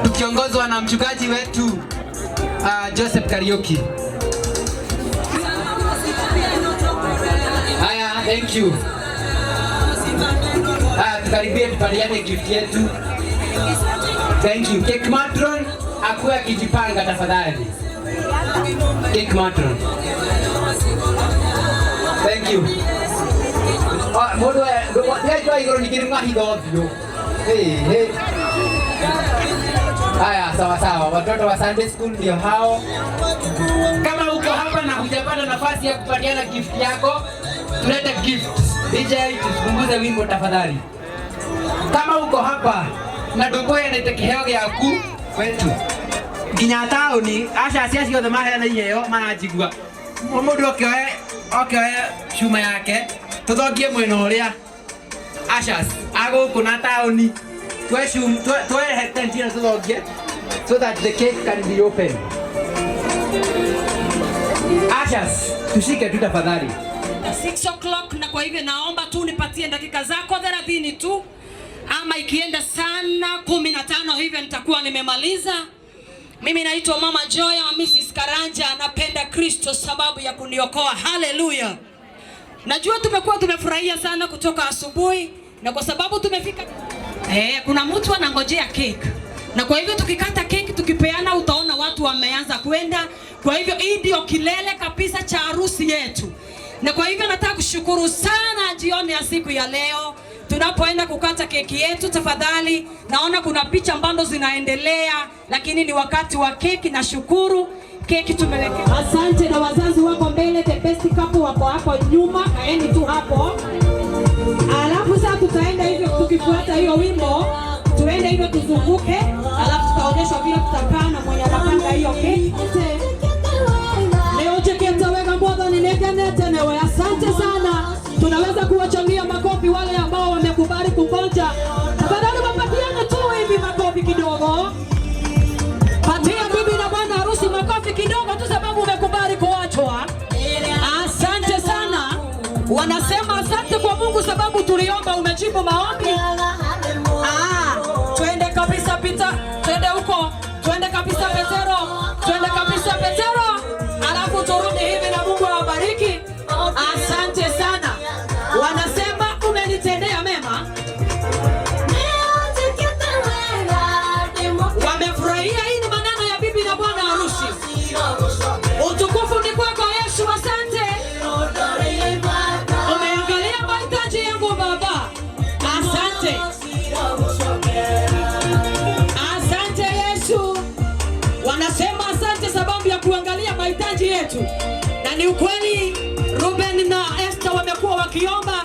Tukiongozwa na mchungaji wetu Joseph Kariuki. Haya, thank you. Tukaribie tupaliane gift yetu. Thank you. Cake matron akuwe akijipanga tafadhali. Cake matron. Thank you. Modo ya igoro nikiringa hidovyo. Hey. Haya, sawa. Watoto wa Sunday school ndio hao. Kama uko hapa na hujapata nafasi ya kupatiana gift yako, tulete gift. DJ, tupunguze wimbo tafadhali. Kama uko hapa na ndũkũya nĩ kĩheo gĩaku wetu nginya taũni aca ciothe mahena iheo maranjigua mũndũ okĩoe cuma yake tũthongie mwena ũrĩa Ashas, ago kuna taoni. Twe hetentina so that the cake can be opened. Ashas, tushike tu tafadhali. 6 o'clock na kwa hivyo naomba tu nipatie dakika zako 30 tu. Ama ikienda sana 15 hivyo nitakuwa nimemaliza. Mimi naitwa Mama Joy wa Mrs. Karanja, napenda Kristo sababu ya kuniokoa. Hallelujah. Najua tumefurahia sana kutoka asubuhi na kwa sababu tumefika kuna mtu anangojea cake. Na kwa hivyo tukikata cake tukipeana utaona watu wameanza kwenda. Kwa hivyo hii ndio kilele kabisa cha harusi yetu. Na kwa hivyo nataka kushukuru sana jioni ya siku ya leo. Tunapoenda kukata keki yetu tafadhali, naona kuna picha ambazo zinaendelea, lakini ni wakati wa keki na shukuru. Keki tumelekea. Asante na wazazi wako mbele, the best couple wako hapo nyuma, kaeni tu hapo. Alafu sasa tutaenda hivyo tukifuata hiyo wimbo, tuende hivyo tuzunguke, alafu tutaonyeshwa vile tutakaa na mwenye anapanga hiyo keki. Leo cheketa wega mbona ninegenete newe. Asante sana. Tunaweza kuwachangia makofi wale ambao wamekubali kungoja. Tafadhali wapatiane tu hivi makofi kidogo. Patia bibi na bwana harusi makofi kidogo tu sababu umekubali kuachwa. Asante sana. Wanasema asante kwa Mungu sababu tuliomba umejibu maombi. Twende kabisa Pita. Twende huko. Twende kabisa Petero. Twende kabisa Petero. Alafu turudi hivi na Mungu awabariki. Asante sana. Wanasema umenitendea mema. Wamefurahia. Hii ni maneno ya bibi na bwana harusi. Utukufu ni kwako Yesu, asante. Umeangalia mahitaji yangu Baba. Asante. Asante Yesu. Wanasema asante sababu ya kuangalia mahitaji yetu. Na ni ukweli Ruben na Esther wamekuwa wakiomba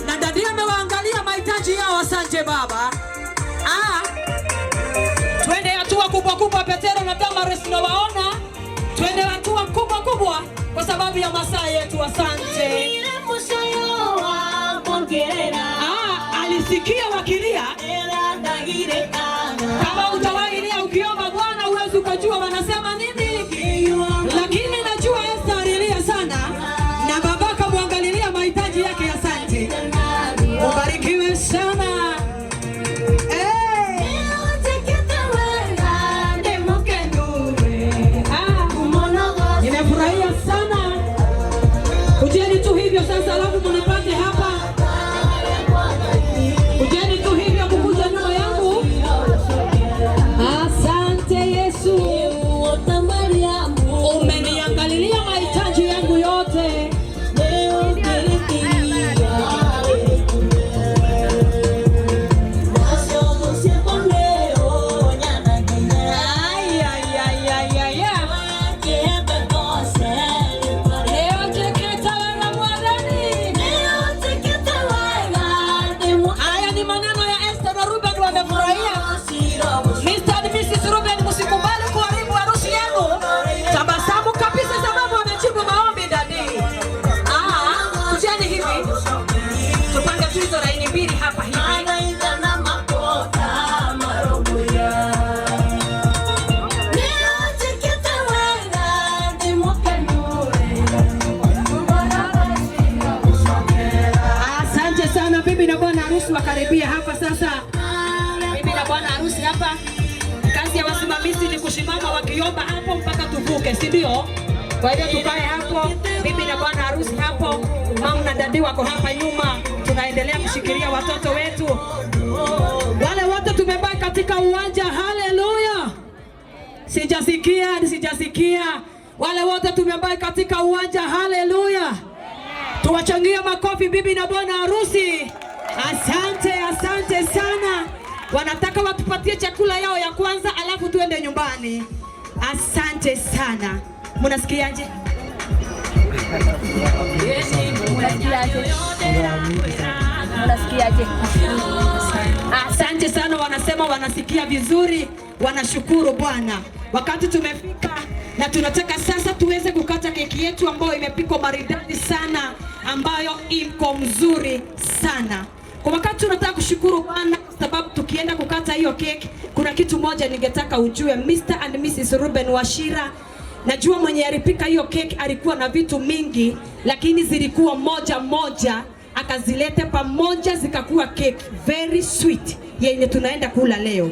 na Dadia amewaangalia mahitaji yao. Asante Baba. Twende hatua kubwa kubwa Petero na Damaris na waona. Twende hatua kubwa kubwa kwa sababu ya masaa yetu. Asante. Alisikia wakilia. Kama utawahilia ukiomba Bwana uwezi ukajua wanasema nini. Lakini najua Esther alilia sana na baba akamwangalilia mahitaji yake. Asante. Ubarikiwe sana. Nimefurahia sana. Kujeni tu hivyo sasa alafu mnipate hapa. Kujeni tu hivyo kukuja nyuma yangu. Asante Yesu. Umeniangalilia mahitaji yangu yote. Wakaribia hapa sasa. Bibi na bwana harusi hapa. Kazi ya wasimamizi ni kusimama wakiomba hapo mpaka tuvuke, si ndio? Kwa hivyo tukae hapo. Bibi na bwana harusi hapo. Mama na dadi wako hapa nyuma. Tunaendelea kushikilia watoto wetu. Wale wote tumebaki katika uwanja. Haleluya. Sijasikia. Wale wote tumebaki katika uwanja. Haleluya. Tuwachangie makofi bibi na bwana harusi. Asante sana. Wanataka watupatie chakula yao ya kwanza alafu tuende nyumbani. Asante sana. Mnasikiaje? Mnasikiaje? Asante sana, wanasema wanasikia vizuri, wanashukuru Bwana. Wakati tumefika na tunataka sasa tuweze kukata keki yetu ambayo imepikwa maridadi sana, ambayo iko mzuri sana. Kwa wakati unataka kushukuru Bwana sababu tukienda kukata hiyo keki, kuna kitu moja ningetaka ujue, Mr. and Mrs. Ruben Wachira. Najua mwenye alipika hiyo keki alikuwa na vitu mingi, lakini zilikuwa moja moja akazilete pamoja zikakuwa keki very sweet yenye tunaenda kula leo.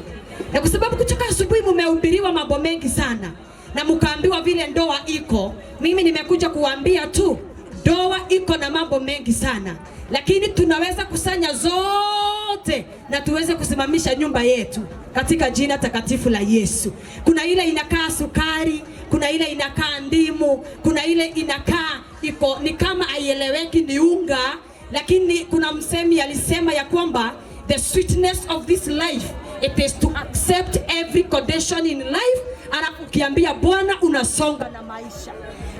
Na kwa sababu kutoka asubuhi mmehubiriwa mambo mengi sana na mkaambiwa vile ndoa iko, mimi nimekuja kuambia tu ndoa iko na mambo mengi sana, lakini tunaweza kusanya zote na tuweze kusimamisha nyumba yetu katika jina takatifu la Yesu. Kuna ile inakaa sukari, kuna ile inakaa ndimu, kuna ile inakaa iko ni kama haieleweki ni unga, lakini kuna msemi alisema ya kwamba the sweetness of this life, it is to accept every condition in life, alafu ukiambia Bwana unasonga na maisha.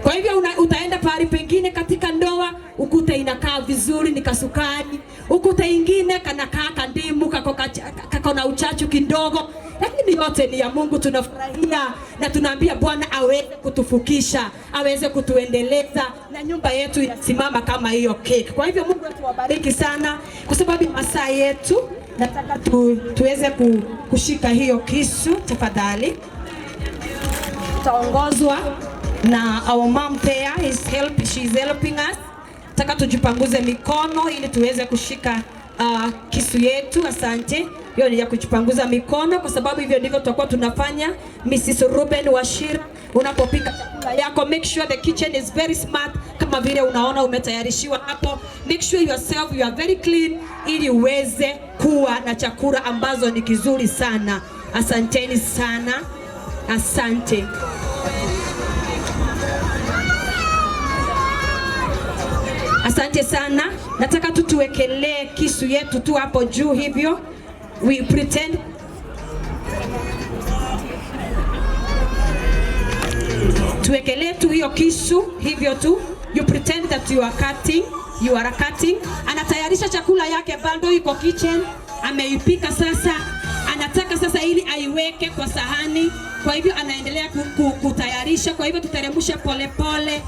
Kwa hivyo utaenda pahali pengine katika ndoa ukute inakaa vizuri ni kasukari, ukute ingine kanakaa kandimu kako na uchachu kidogo, lakini yote ni ya Mungu. Tunafurahia na tunaambia Bwana aweze kutufukisha, aweze kutuendeleza na nyumba yetu inasimama kama hiyo cake. Kwa hivyo Mungu atuwabariki sana kwa sababu masaa yetu. Nataka tuweze kushika hiyo kisu tafadhali. Tutaongozwa na our mom there she's helping us. Nataka tujipanguze mikono ili tuweze kushika kisu yetu. Asante. Hiyo ni ya kujipanguza mikono kwa sababu hivyo ndivyo tutakuwa tunafanya. Mrs. Ruben Wachira, unapopika chakula yako make sure the kitchen is very smart, kama vile unaona umetayarishiwa hapo. Make sure yourself you are very clean ili uweze kuwa na chakula ambazo ni kizuri sana. Asanteni sana. Asante. Asante sana. Nataka tuwekelee kisu yetu tu hapo juu hivyo. We pretend. Tuwekelee tu hiyo kisu hivyo tu. You pretend that you are cutting. Anatayarisha chakula yake bado iko kitchen. Ameipika sasa. Anataka sasa ili aiweke kwa sahani. Kwa hivyo anaendelea kutayarisha. Kwa hivyo tuteremshe pole pole.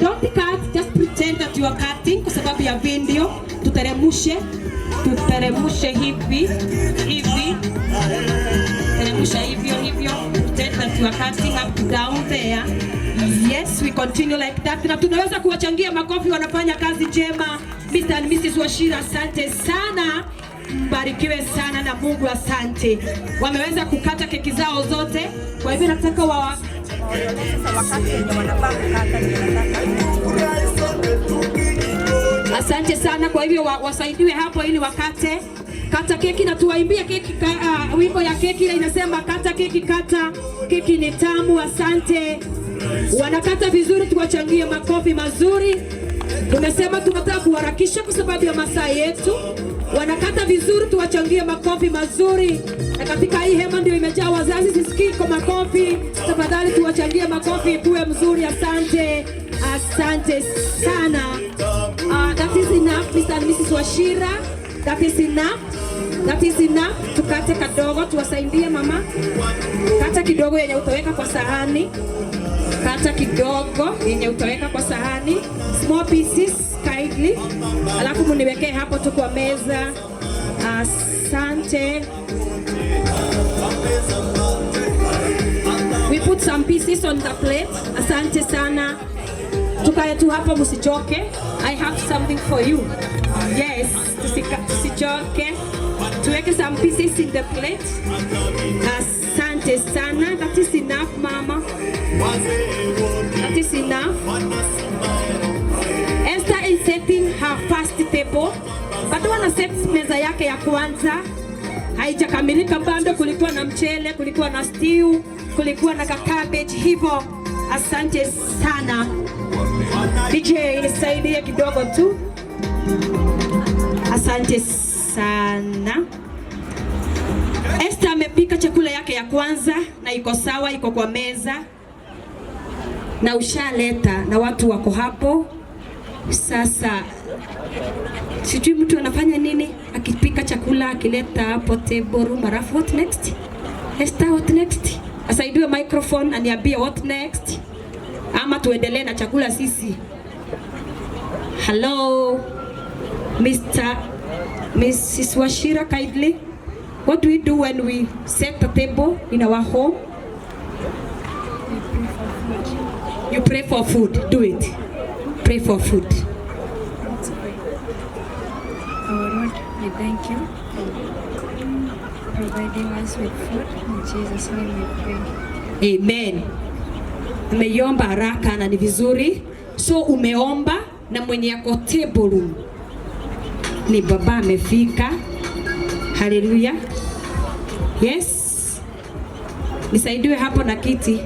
Don't cut, just pretend that you are cutting kwa sababu ya video. Tuteremshe hivi. Teremsha hivyo. Pretend that you are cutting up to down there. Yes, we continue like that. Na tunaweza kuwachangia makofi, wanafanya kazi njema. Mr. and Mrs. Wachira, asante sana. Mbarikiwe sana na Mungu, asante. Wameweza kukata keki zao zote. Kwa hivyo nataka asante sana. Kwa hivyo wasaidiwe hapo ili wakate kata keki na tuwaimbie keki wimbo ya keki ile inasema kata keki ni tamu. Asante. Wanakata vizuri, tuwachangie makofi mazuri. Tumesema tunataka kuharakisha kwa sababu ya masaa yetu. Wanakata vizuri, tuwachangie makofi mazuri. Na katika hii hema ndio imejaa wazazi, sisikii kwa makofi. Tafadhali tuwachangie makofi kuwe mzuri. Asante. Asante sana. That is enough, Mr. and Mrs. Wachira. That is enough. Tukate kadogo, tuwasaidie mama. Kata kidogo yenye utaweka kwa sahani. Small pieces kindly. Alafu muniwekee hapo tu kwa meza. Asante. We put some pieces on the plate. Asante sana. Tukae tu hapo, msichoke. I have something for you. Yes, tusichoke. Tuweke some pieces in the plate. Asante sana. That is enough, mama. That is enough. Esther is setting her first table. Bado wana set meza yake ya kwanza. Haijakamilika bado, kulikuwa na mchele, kulikuwa na stew, kulikuwa na cabbage hivyo. Asante sana. DJ nisaidie kidogo tu. Asante sana. Esther amepika chakula yake ya kwanza na iko sawa, iko kwa meza. Na ushaleta na watu wako hapo. Sasa sijui mtu anafanya nini akipika chakula akileta hapo table room. Alafu what next? Esther, what next? Asaidiwe microphone aniambie what next. Ama tuendelee na chakula sisi. Hello Mr. Mrs. Washira, kindly. What do we do when we set the table in our home? You pray for food. Do it. Pray for food. Our Lord, we thank you for providing us with food. In Jesus' name we pray. Amen. Umeomba haraka na ni vizuri. So umeomba na mwenye yako table room ni baba amefika. Hallelujah. Yes. Nisaidiwe hapo na kiti.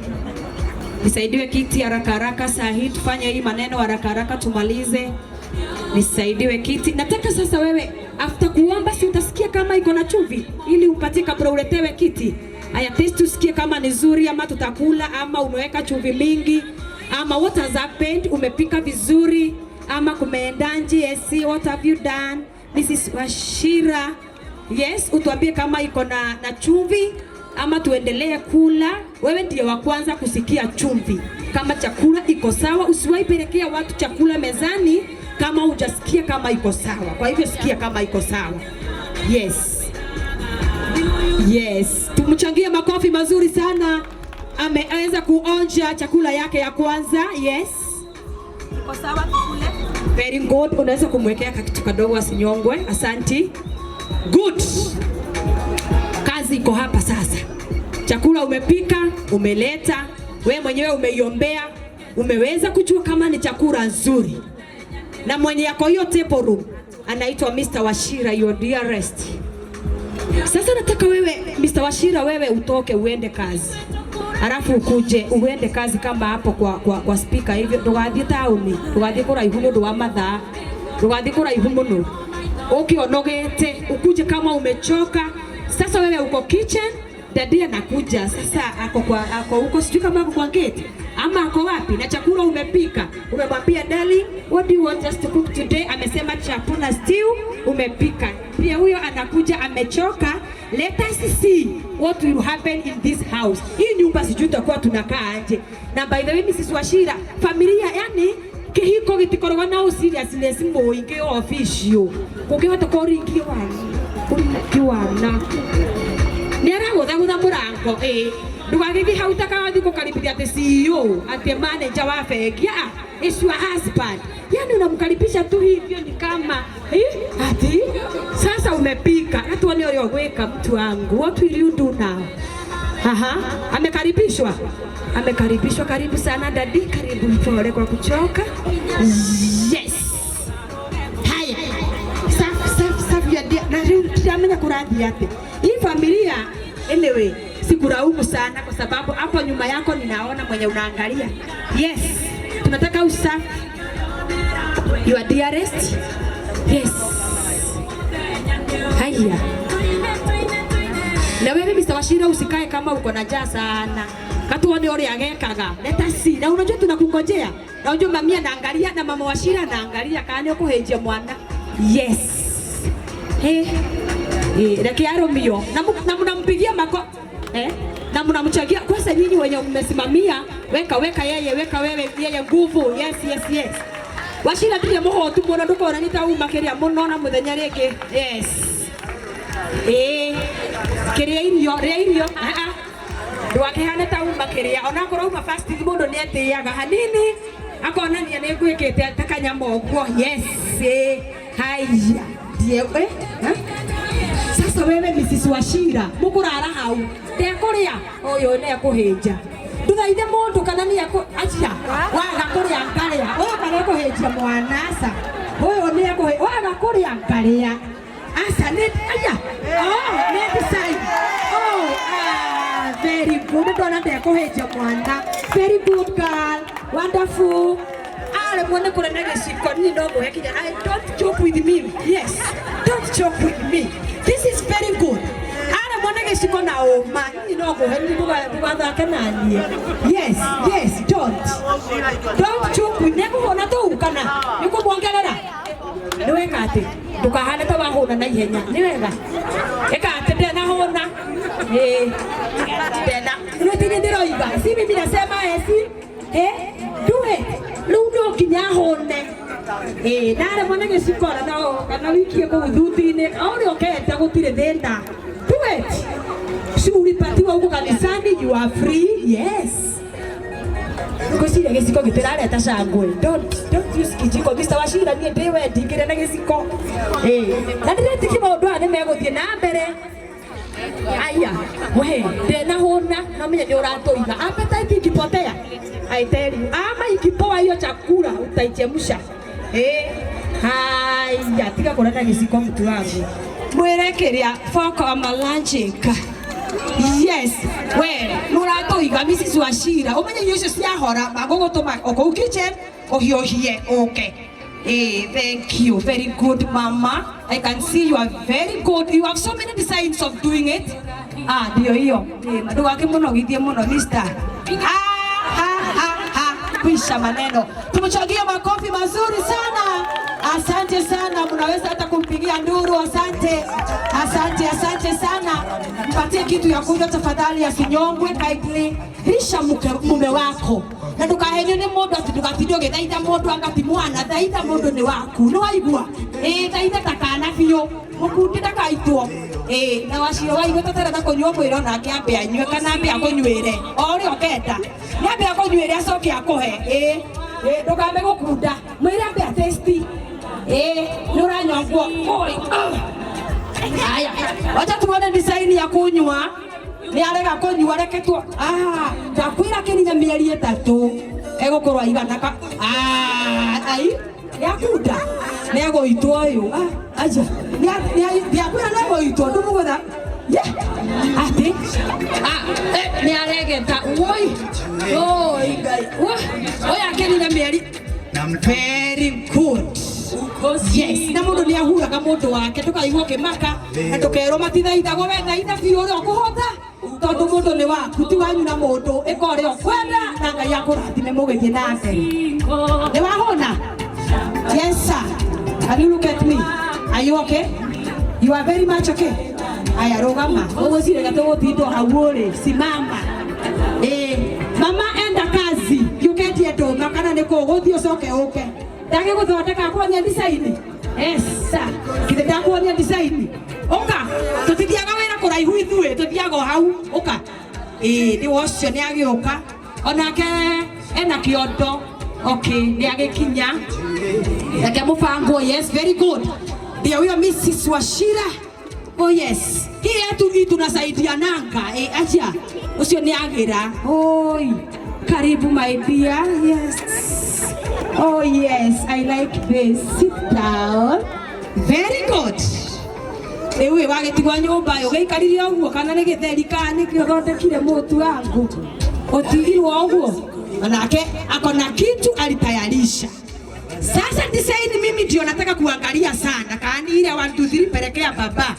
Nisaidiwe kiti haraka haraka saa hii, tufanye hii maneno haraka haraka tumalize. Nisaidiwe kiti. Nataka sasa wewe after kuomba si utasikia kama iko na chumvi ili upatie kabla uletewe kiti. Aya, taste usikie kama ni nzuri ama tutakula ama umeweka chumvi mingi ama what has happened, umepika vizuri ama kumeendaje? Yes, what have you done? Mrs. Washira. Yes, utuambie kama iko na chumvi ama tuendelee kula. Wewe ndiye wa kwanza kusikia chumvi. Kama chakula iko sawa, usiwahi pelekea watu chakula mezani kama hujasikia kama iko sawa. Kwa hivyo sikia kama iko sawa. Yes. Yes, tumchangie makofi mazuri sana. Ameweza kuonja chakula yake ya kwanza. Yes. Iko sawa tukule? Very good. Unaweza kumwekea kitu kadogo asinyongwe. Asanti. Good. Kazi iko hapa sasa. Chakula umepika, umeleta, wewe mwenyewe umeiombea, umeweza kujua kama ni chakula nzuri. Na mwenye yako hiyo table room anaitwa Mr. Washira, your dearest. Sasa nataka wewe Mr. Washira, wewe utoke uende kazi. Alafu ukuje uende kazi kama hapo kwa speaker hivyo. Ndugathie tauni, ndugathie kuraihu ndu wa mathaa, ndugathie kuraihu muno. Ukionogete ukuje kama umechoka. Sasa wewe uko kitchen, daddy anakuja. Sasa ako uko sijui kama kwa gate ama ako wapi, na chakula umepika. Umemwambia darling, what do you want us to cook today? Amesema chapuna stew umepika. Pia huyo anakuja amechoka. Let us see what will happen in this house. Hii nyumba sijui tutakuwa tunakaa aje. Na by the way Mrs. Washira, familia yani kihiko gitikorwa na seriousness moinge official. Kukihota koringi wana. Nera gotha murango ndugagithie hau takathi kukaribithia ati CEO ati manager wa bengi. Is your husband. Yani unamkaribisha tu hivyo ni kama ati sasa umepika. Hata wale walioweka mtu wangu. What will you do now? Amekaribishwa. Amekaribishwa, karibu sana daddy, karibu pole kwa kuchoka. Yes. Haya. Safi ya dia. Na tutamenya kuradhi yake. Hii familia anyway sikulaumu sana kwa sababu hapo nyuma yako ninaona mwenye unaangalia. Yes. Tunataka usafi. Your dearest. Yes. Haya. Na wewe Mr. Washira usikae kama uko na njaa sana. Katuone ule agekaga. Let us see. Na unajua tunakungojea. Na unajua mamia naangalia na mama Washira anaangalia kaani kuhenje mwana. Yes. Dakiaro mio. Na mnampigia mako. Na mnamchagia kwanza nyinyi wenye mmesimamia, weka yeye, weka wewe yeye nguvu. Yes. Washira tuje moho tu mwana nduko na nita makeria muno na muthenya reke. Yes. Keria irio. Ndwakihane ta makeria ona korwo uma fasting mundu ni atiaga hanini akona ni gwikite atakanyama ogwo. Yes. Haya. Die sasa wewe Mrs. Washira mukurara hau ndekuria uyu ni akuhinja nduthaithe mundu kana ni acia waga kuria ngaria uyu kana kuhinja mwana asa uyu ni waga kuria ngaria asa ni aya ni decide very good ndona ndekuhinja mwana very good girl wonderful ale mwana kurena giciko ni ndogo hekinya don't joke with me. Yes, don't joke with me. This is very good. Ana mwana giciko na oma ni ndogo heni bugatha kananie. Yes, don't joke with me. Kuona tu kana nikumwongerera ni wega ati ndukahane ta wahuna na ihenya ni wega eka ati ndena hona ndena nitini ndiroiga si mimi nasema esi do it lundo kinya hone Nare mwana gĩcikora no kana wikie kũu thuti-inĩ ũrĩa ũkenda gũtirĩ thĩna. Do it. Si ulipatiwa huko kanisani, you are free. Yes. Kusire gĩciko gĩtirareta cangwe. Don't use kijiko. Mr. Wachira niĩ ndĩwe ndingĩre na gĩciko. Na ndĩretĩkia maũndũ aya nĩ megũthiĩ na mbere. Aya, we, ndena hona na mwenye ndio uratoiga. Appetite ikipotea. I tell you, ama ikipoa hiyo chakula utaichemsha. Haya, tiga kuleta gĩciko mtu wangu. Mwerekeria foko amalanjika. Yes, we, nuratoiga Mrs. Wachira. Umenye yose ciahora magogotoma okou kitchen ohiohie. Okay. Thank you. Very good, Mama. I can see you are very good. You have so many designs of doing it. Ndio hiyo. Ndio wake muno githie muno Mr. Pisha maneno. Tumchangie makofi mazuri sana. Asante sana. Mnaweza hata kumpigia nduru. Asante. Asante sana. Mpatie kitu ya kunywa tafadhali, asinyongwe kindly. Risha mume wako. Na ndukahenyo ni mundu ati ndugatidio githaitha mundu angati mwana thaitha mundu ni waku ni waigua thaitha takana biu mukundi ndakaitwo na Wachira waigua tatarata kunywa mwira nake ambe anywe kana ambe akunywire ori okenda ni ambe akunywire acoke akuhe ndukambe gukunda mwire ambe atesti ni uranyongwo oi haya wacha tuone design ya kunywa ni arega kunywa reketwo ndakwira kininya mieri 3 egokorwa igana ka ai yakunda nego itwoyo aja ni akwira nego itwo ndumugotha ati ni aregeta woi oi akininya mieri very good. Yes, na mundu ni ahuraga mundu wake tukaigwo kimaka na tukerwo matithaithagwo we thaitha biũ ũrĩa ũkũhota tondu mundu ni waku ti wanyu na mundu ĩka ũrĩa ũkwenda na Ngai akũrathime mũgĩthiĩ na mbere. Nĩ wahona? Yes sir. Can you look at me? Are you okay? You are very much okay. Aya rũgama ũgũcire gatũgũtindwo hau ũrĩ simama. Mama enda kazi yuketie ndũma kana nĩ kũgũthiĩ ũcoke ũke. Dage guthondeka kuonia design. Yes sir. Kile ndakuonia design. Oka, tutithiaga wĩra kũraihu ithuĩ, tuthiaga hau. Oka. Ni wocio ni agĩũka. Onake ena kĩondo. Okay, ni agĩkinya. Yake mũbango. Yes, very good. Ndio huyo Mrs. Wachira. Oh yes. Hii yetu tunasaidia nanga. Acha. Ucio ni agĩra. Oi. Karibu my dear. Yes. Oh yes, I like this. Sit down. Very good. Ewe wagetigwa nyumba yo geikarire oguo kana ni githeri kana ni kĩothondekire mũtu wangu. Otigirwo oguo. Manake akona kitu alitayarisha. Sasa design mimi ndio nataka kuangalia sana. Kaani ile 1 2 3 pelekea baba.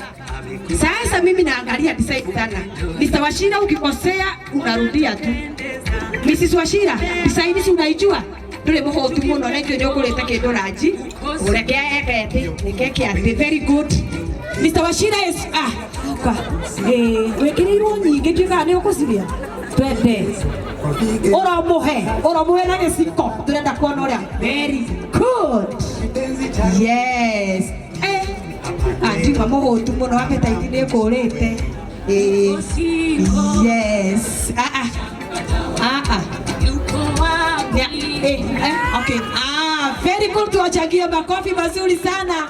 Sasa mimi naangalia design sana. Mr. Wachira ukikosea unarudia tu. Mrs. Wachira, design si unaijua? Ndure muhotu muno na ndio kuleta kindu raji urekea ekete nikeke ati very good. Mr. Wachira is wekirirwo nyingi tuka ni ukusiria twende oromuhe na gĩciko turenda kuona ũrĩa very good. Yes ndiuma mũhũtu mũno appetite nĩ kũrĩte. Yes okay. Very good. Tuwachangie makofi mazuri sana.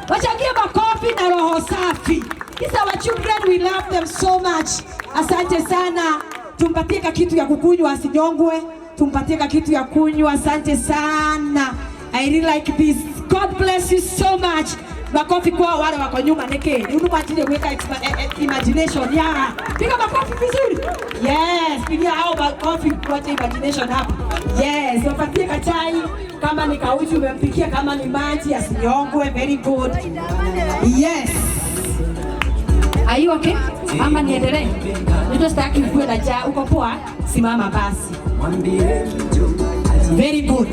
Wachangie makofi na roho safi. These are our children, we love them so much. Asante sana. Tumpatie kitu ya kukunywa asinyongwe. Tumpatie kitu ya kunywa. Asante sana. I really like this. God bless you so much. Makofi kwa wale wako nyuma neke. Unumwachile weka imagination. Yeah. Piga makofi vizuri. Yes. Piga hao makofi kwa imagination hapa. Yes. Wapatie kachai. Kama ni kauji umempikia, kama ni maji asinyongwe. Very good. Yes. Are you okay? Ama niendelee? Ndio sitaki ukue na njaa. Uko poa? Simama basi. Very good.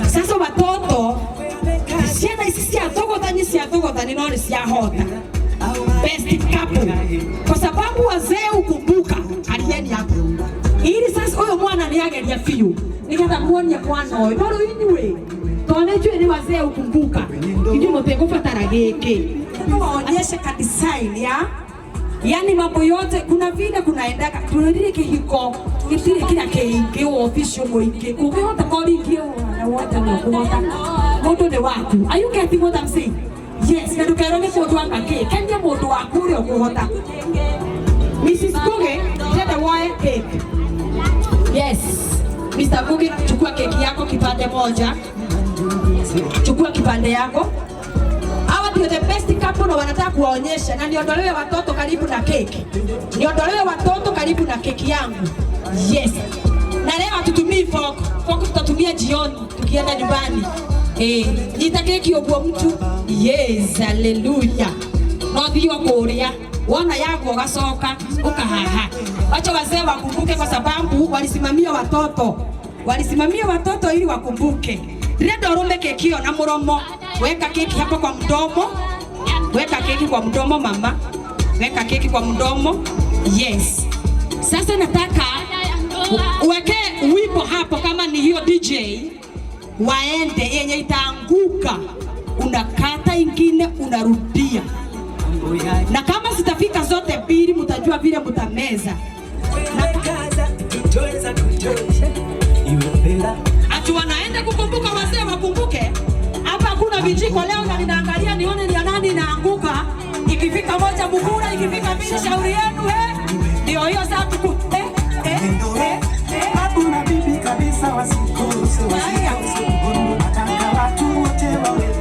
Sasa watoto siana hizi siatogotani noni siahota. Best couple. Kwa sababu wazee ukumbuka alieni hapo. Ili sasa huyo mwana ni ageria fiu. Nikata muonia mwana oyo. Bado inywe. Tone juu ni wazee ukumbuka. Ndio mtego fatara geke. Waonyeshe ka design ya. Yani mambo yote kuna vile kunaenda tunadili kihiko kitire kila keingi official moike. Ukihota kodi kio na wote mnakuota. Moto ni wako. Are you getting what I'm saying? Yes, ndio kairone moto wanga ke. Kenya moto wako ule ukuhota. Mrs. Goge, get the wire cake. Yes. Mr. Goge, chukua keki yako kipande moja. Chukua kipande yako. Hawa ndio the best couple na wanataka kuwaonyesha na niondolewe watoto karibu na keki. Niondolewe watoto karibu na keki yangu. Yes. Na leo hatutumii fork. Fork tutatumia jioni tukienda nyumbani. Nita keki obwa mtu. Yes, hallelujah. No dio korea. Wana yako gasoka ukahaha. Wacha wazee wakumbuke kwa sababu walisimamia watoto. Walisimamia watoto ili wakumbuke. Redo rumbe kekio na muromo. Weka keki hapa kwa mdomo. Weka keki kwa mdomo mama. Weka keki kwa mdomo. Yes. Sasa nataka uweke wimbo hapo kama ni hiyo DJ. Waende yenye itaanguka. Unakata ingine unarudia. Na kama sitafika zote mbili mtajua vile mtameza. Ati wanaenda kukumbuka wazee wakumbuke. Hapa hakuna vijiko leo na ninaangalia nione ni nani inaanguka. Ikifika moja mkura, ikifika mbili shauri yenu ndio hiyo sasa hakuna bibi kabisa wasikose wataka watu wote wawe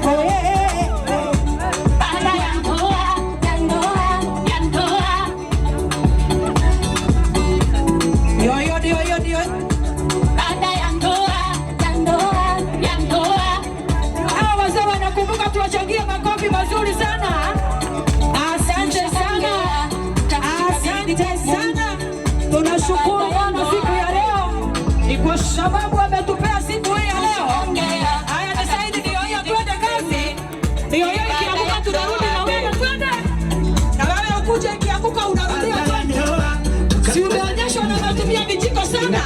tuwachangie makofi mazuri sana. Asante sana. Asante sana. Tunashukuru Bwana siku ya leo. Ni kwa sababu ametupea siku hii ya leo. Haya nisaidi ndio hiyo twende kazi. Ndio hiyo ikianguka tunarudi na wewe twende. Na wewe ukuje ikianguka unarudia twende. Si umeonyeshwa na natumia vijiko sana.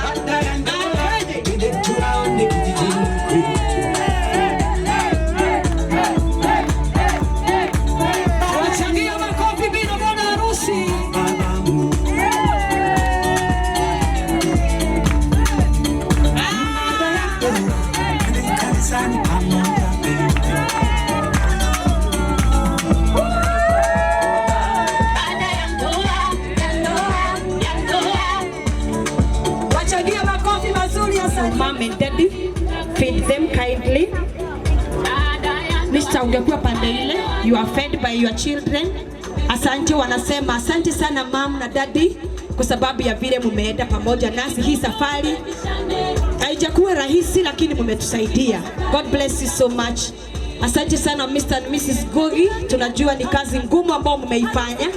Mom and daddy, feed them kindly. Mr. ungekuwa pande ile, you are fed by your children. Asante, wanasema asante sana mom na daddy kwa sababu ya vile mumeenda pamoja nasi hii safari. Haijakuwa rahisi lakini mumetusaidia. God bless you so much. Asante sana Mr. and Mrs. Gogi, tunajua ni kazi ngumu ambayo mumeifanya.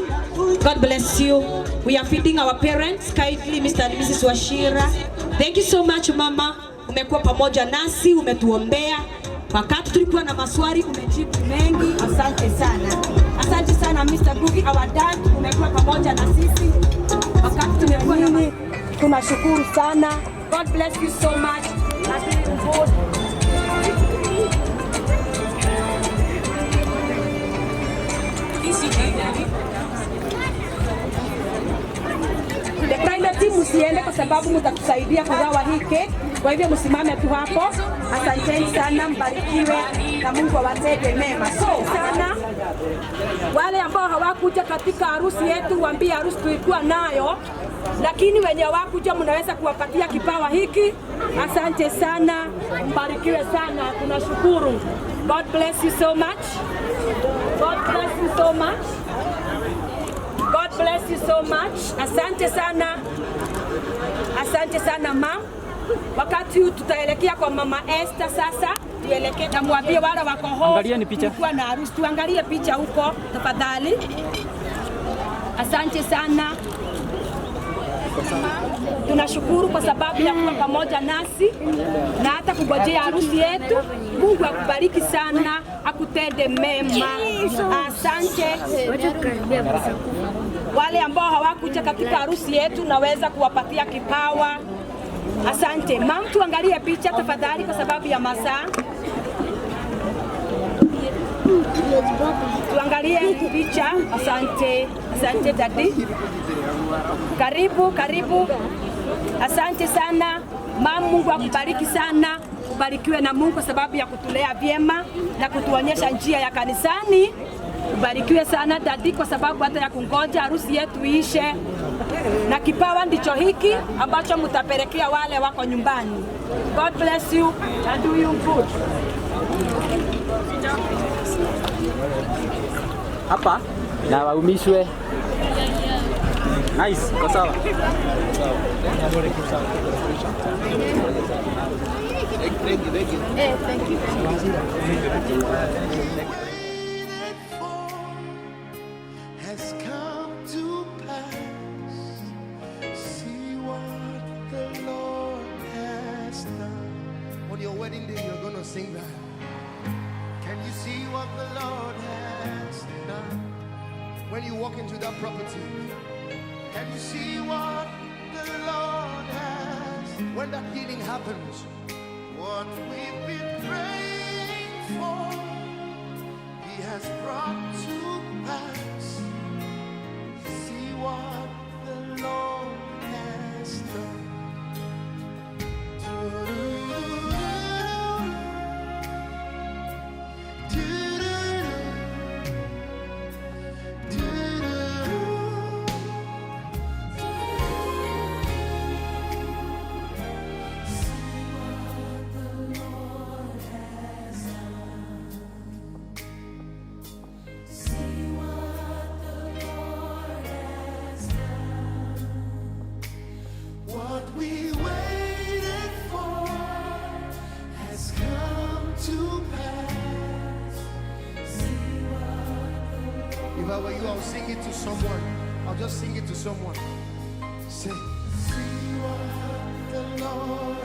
God bless you. We are feeding our parents kindly, Mr. and Mrs. Washira. Thank you so much mama. Umekuwa pamoja nasi, umetuombea. Wakati tulikuwa na maswali umejibu mengi. Asante sana. Asante sana Mr. Gogi, our dad, umekuwa pamoja na sisi. Wakati tumekuwa na tunashukuru sana. God bless you so much. The private team msiende kwa sababu mtatusaidia kugawa hii cake. Kwa hivyo msimame tu hapo. Asanteni sana, mbarikiwe na Mungu awatende mema. So sana wale ambao hawakuja katika harusi yetu, waambie harusi tulikuwa nayo, lakini wenye hawakuja mnaweza kuwapatia kipawa hiki. Asante sana, mbarikiwe sana, tunashukuru. God bless you so much. God bless you so much. God bless you so much. Asante sana. Asante sana ma'am. Wakati huu tutaelekea kwa mama Esther sasa. Tuelekee na mwambie wale wako host. Angalieni picha. Kwa na harusi tuangalie picha huko tafadhali. Asante sana. Tunashukuru kwa sababu ya kuwa pamoja nasi na hata kungojea harusi yetu. Mungu akubariki sana, akutende mema. Asante. Wale ambao hawakuja katika harusi yetu naweza kuwapatia kipawa. Asante. Mama, tuangalie picha tafadhali kwa sababu ya masaa. Tuangalie picha. Asante, asante dadi. Karibu, karibu. Asante sana. Mama, Mungu akubariki sana. Ubarikiwe na Mungu sababu ya kutulea vyema na kutuonyesha njia ya kanisani. Ubarikiwe sana dadi kwa sababu hata ya kungoja harusi yetu ishe. Na kipawa ndicho hiki ambacho mtapelekea wale wako nyumbani. God bless you and do you good. Hapa na waumishwe. Nice, kwa sawa. Thank you. Thank you. Has come to pass. See what the Lord has done. On your wedding day, you're gonna sing that. Can you see what the Lord has done? When you walk into that property, can you see what the Lord has? When that healing happens, what we've been praying for, He has brought to pass. See what the Lord has done. What we waited for has come to pass. If I were you, I'll sing it to someone. I'll just sing it to someone. Say, see what the Lord